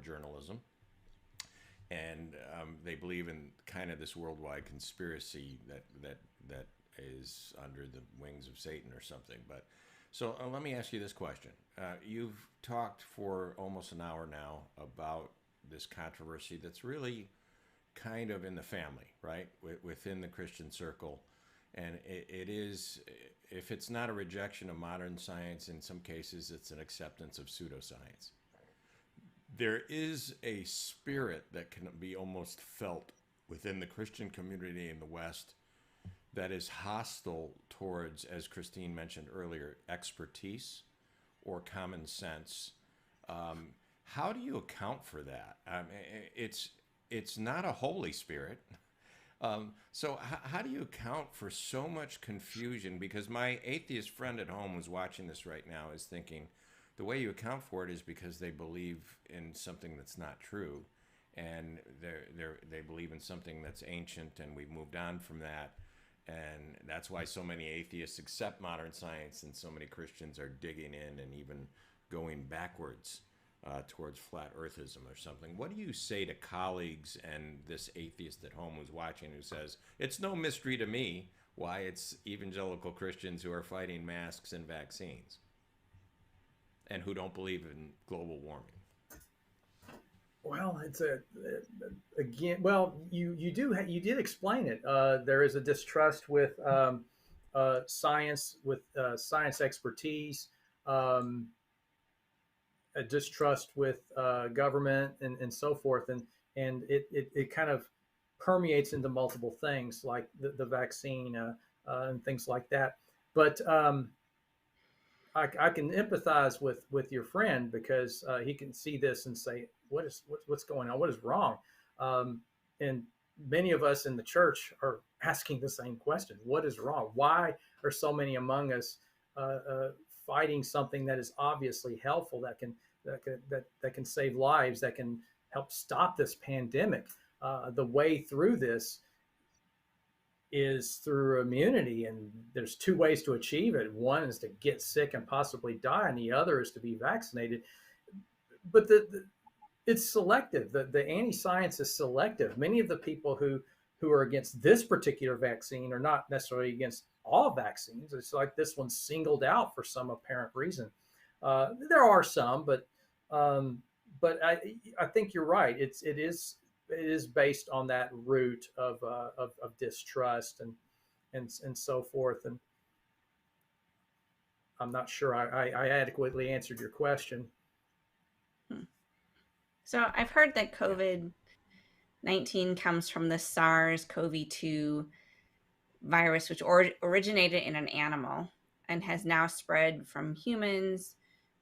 journalism, and they believe in kind of this worldwide conspiracy that is under the wings of Satan or something. But so let me ask you this question: you've talked for almost an hour now about this controversy that's really kind of in the family, right, within the Christian circle. And it is, if it's not a rejection of modern science, in some cases it's an acceptance of pseudoscience. There is a spirit that can be almost felt within the Christian community in the West that is hostile towards, as Kristine mentioned earlier, expertise or common sense. How do you account for that? It's not a holy spirit. So how do you account for so much confusion? Because my atheist friend at home who's watching this right now is thinking the way you account for it is because they believe in something that's not true, and they believe in something that's ancient, and we've moved on from that, and that's why so many atheists accept modern science and so many Christians are digging in and even going backwards towards flat earthism or something. What do you say to colleagues and this atheist at home who's watching who says, it's no mystery to me why it's evangelical Christians who are fighting masks and vaccines and who don't believe in global warming? Well, it's again. Well, you did explain it. There is a distrust with science, with science expertise, um, a distrust with government, and so forth, and it kind of permeates into multiple things like the vaccine and things like that. But I can empathize with your friend because he can see this and say, what's going on? What is wrong? And many of us in the church are asking the same question: what is wrong? Why are so many among us fighting something that is obviously helpful, that can save lives, that can help stop this pandemic? The way through this is through immunity, and there's two ways to achieve it. One is to get sick and possibly die, and the other is to be vaccinated. But it's selective. The anti-science is selective. Many of the people who are against this particular vaccine are not necessarily against all vaccines. It's like this one's singled out for some apparent reason. There are some, but I think you're right. It is based on that root of distrust and so forth. And I'm not sure I adequately answered your question. So I've heard that COVID-19 comes from the SARS-CoV-2 virus, which originated in an animal and has now spread from humans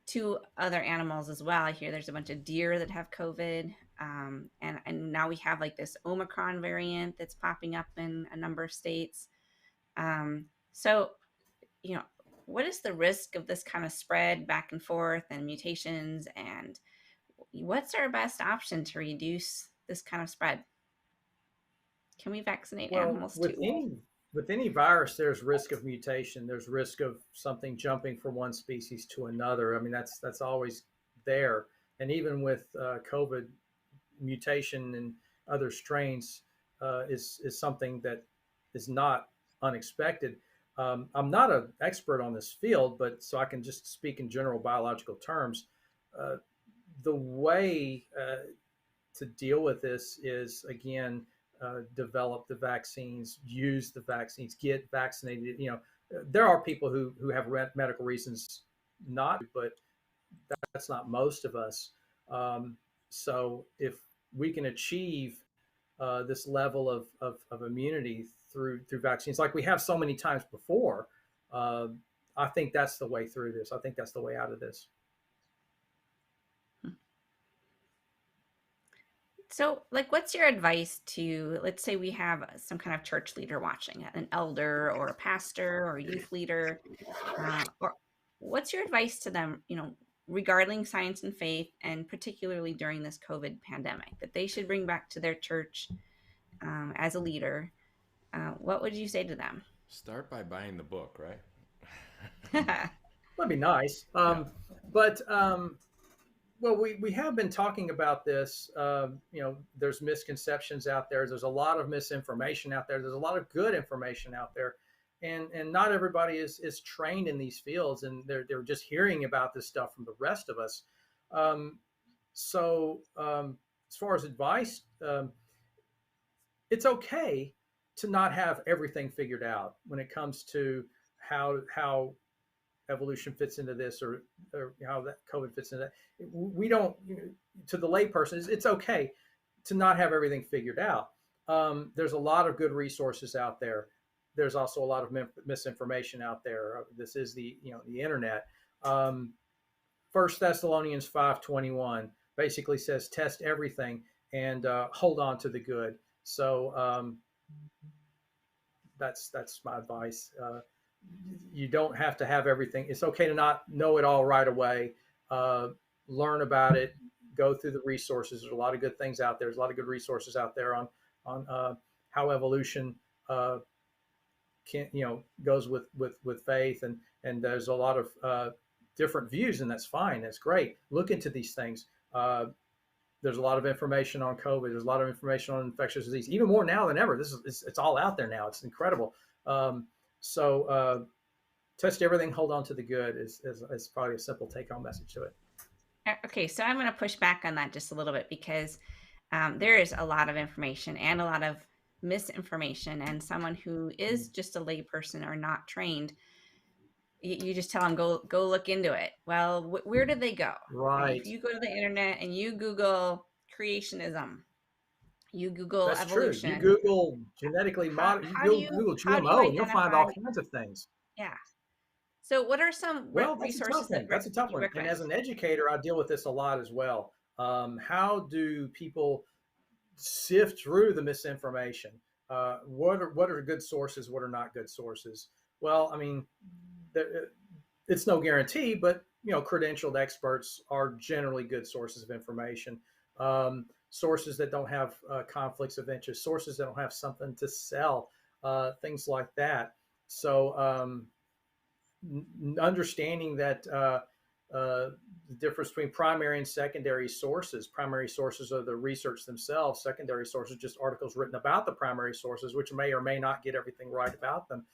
to other animals as well. I hear there's a bunch of deer that have COVID. And now we have like this Omicron variant that's popping up in a number of states. So, what is the risk of this kind of spread back and forth and mutations, and what's our best option to reduce this kind of spread? Can we vaccinate animals too? With any virus, there's risk of mutation. There's risk of something jumping from one species to another. I mean, that's always there. And even with COVID, mutation and other strains is something that is not unexpected. I'm not an expert on this field, but so I can just speak in general biological terms. The way to deal with this is, again, develop the vaccines, use the vaccines, get vaccinated. There are people who have medical reasons not, but that's not most of us. So if we can achieve this level of immunity through vaccines, like we have so many times before, I think that's the way through this. I think that's the way out of this. So, what's your advice to, let's say we have some kind of church leader watching, an elder or a pastor or a youth leader, or what's your advice to them, regarding science and faith, and particularly during this COVID pandemic, that they should bring back to their church as a leader? What would you say to them? Start by buying the book, right? That'd be nice. But well, we have been talking about this. There's misconceptions out there. There's a lot of misinformation out there. There's a lot of good information out there, and not everybody is trained in these fields, and they're just hearing about this stuff from the rest of us. So as far as advice, it's okay to not have everything figured out when it comes to how evolution fits into this, or how that COVID fits into that. We don't, to the layperson, it's okay to not have everything figured out. There's a lot of good resources out there. There's also a lot of misinformation out there. This is the internet. 1 Thessalonians 5:21 basically says, test everything and hold on to the good. So that's my advice. You don't have to have everything. It's okay to not know it all right away. Learn about it. Go through the resources. There's a lot of good things out there. There's a lot of good resources out there on how evolution goes with faith, and there's a lot of different views, and that's fine. That's great. Look into these things. There's a lot of information on COVID. There's a lot of information on infectious disease, even more now than ever. It's all out there now. It's incredible. So test everything, hold on to the good is probably a simple take-home message to it. Okay, so I'm going to push back on that just a little bit because there is a lot of information and a lot of misinformation, and someone who is just a layperson or not trained, you just tell them go look into it. Well, where do they go? Right? If Right. you go to the internet and you Google creationism, you Google That's true. You evolution, Google genetically mod, you how do Google you GMO, and you'll find identify? all kinds of things. Yeah. So what are some Well, that's a tough resources that one. That's a tough you one. And recommend? as an educator, I deal with this a lot as well. How do people sift through the misinformation? What are good sources? What are not good sources? Well, I mean, it's no guarantee, but credentialed experts are generally good sources of information. Sources that don't have conflicts of interest, sources that don't have something to sell, things like that. So understanding that the difference between primary and secondary sources. Primary sources are the research themselves. Secondary sources are just articles written about the primary sources, which may or may not get everything right about them.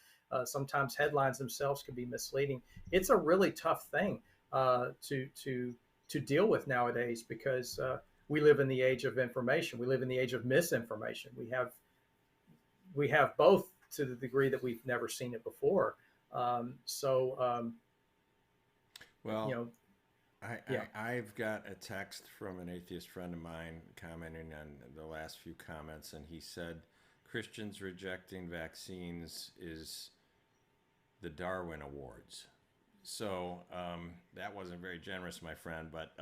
Sometimes headlines themselves can be misleading. It's a really tough thing to deal with nowadays because we live in the age of information. We live in the age of misinformation. We have both to the degree that we've never seen it before. Well, you know, yeah. I've got a text from an atheist friend of mine commenting on the last few comments, and he said Christians rejecting vaccines is the Darwin Awards. So that wasn't very generous, my friend, but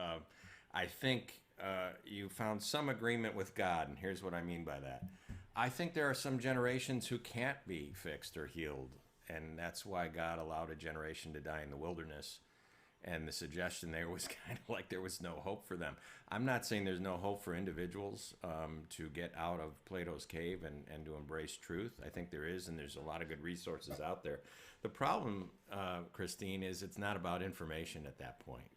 I think you found some agreement with God, and here's what I mean by that. I think there are some generations who can't be fixed or healed, and that's why God allowed a generation to die in the wilderness. And the suggestion there was kind of like there was no hope for them. I'm not saying there's no hope for individuals to get out of Plato's cave and to embrace truth. I think there is, and there's a lot of good resources out there. The problem, Kristine, is it's not about information at that point.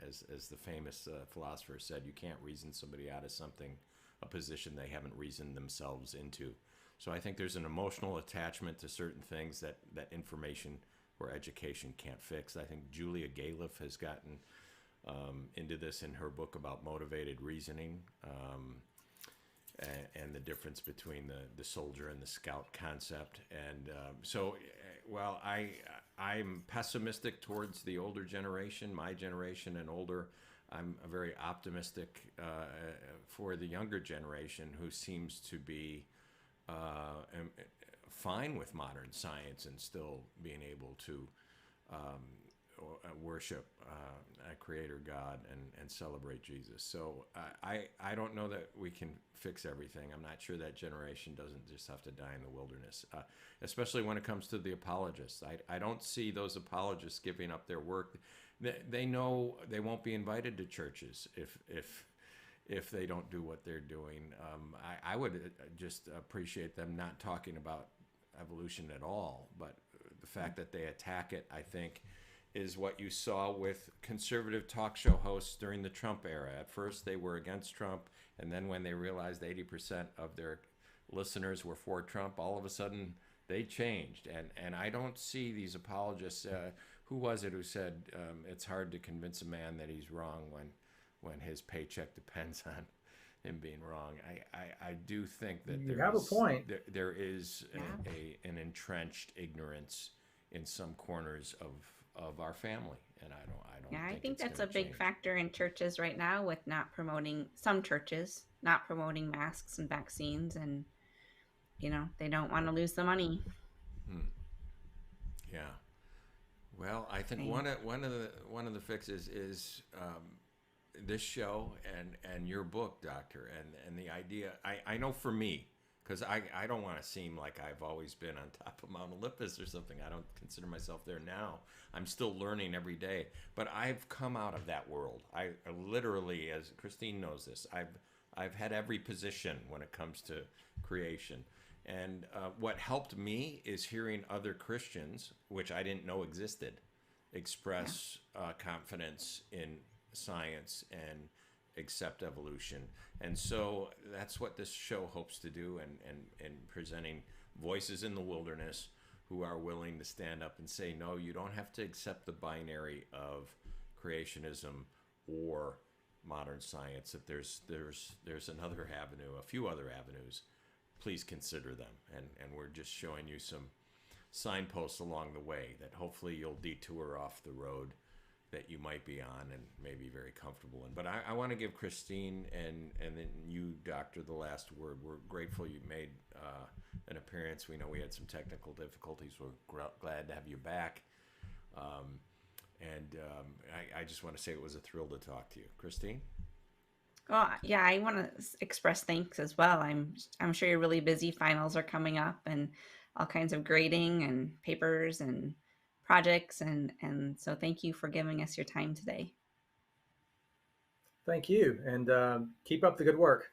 As the famous philosopher said, you can't reason somebody out of something, a position they haven't reasoned themselves into. So I think there's an emotional attachment to certain things that information or education can't fix. I think Julia Galef has gotten into this in her book about motivated reasoning and the difference between the soldier and the scout concept. And so while I'm pessimistic towards the older generation, my generation and older, I'm very optimistic for the younger generation who seems to be fine with modern science and still being able to worship a creator God and celebrate Jesus. So I don't know that we can fix everything. I'm not sure that generation doesn't just have to die in the wilderness, especially when it comes to the apologists. I don't see those apologists giving up their work. They know they won't be invited to churches if they don't do what they're doing. I would just appreciate them not talking about evolution at all, but the fact that they attack it, I think, is what you saw with conservative talk show hosts during the Trump era. At first they were against Trump, and then when they realized 80% of their listeners were for Trump, all of a sudden they changed. And I don't see these apologists. Who was it who said it's hard to convince a man that he's wrong when his paycheck depends on him being wrong? I do think that You have a point. There is an entrenched ignorance in some corners of our family, and I don't. Yeah, I think think it's that's a gonna big change. factor in churches right now with not promoting, some churches not promoting masks and vaccines, and they don't want to lose the money. Yeah. Well, I think Right. one of the fixes is this show and your book, Doctor, and the idea. I know for me, because I don't want to seem like I've always been on top of Mount Olympus or something. I don't consider myself there now. I'm still learning every day, but I've come out of that world. I literally, as Kristine knows this, I've had every position when it comes to creation. And what helped me is hearing other Christians, which I didn't know existed, express confidence in science and accept evolution. And so that's what this show hopes to do, and presenting voices in the wilderness who are willing to stand up and say, no, you don't have to accept the binary of creationism or modern science, if there's another avenue, a few other avenues, please consider them. And we're just showing you some signposts along the way that hopefully you'll detour off the road that you might be on and may be very comfortable in. But I want to give Kristine and then you, Doctor, the last word. We're grateful you made an appearance. We know we had some technical difficulties. We're glad to have you back. I just want to say it was a thrill to talk to you. Kristine? Oh, yeah, I want to express thanks as well. I'm sure you're really busy. Finals are coming up and all kinds of grading and papers and projects. And so thank you for giving us your time today. Thank you, and keep up the good work.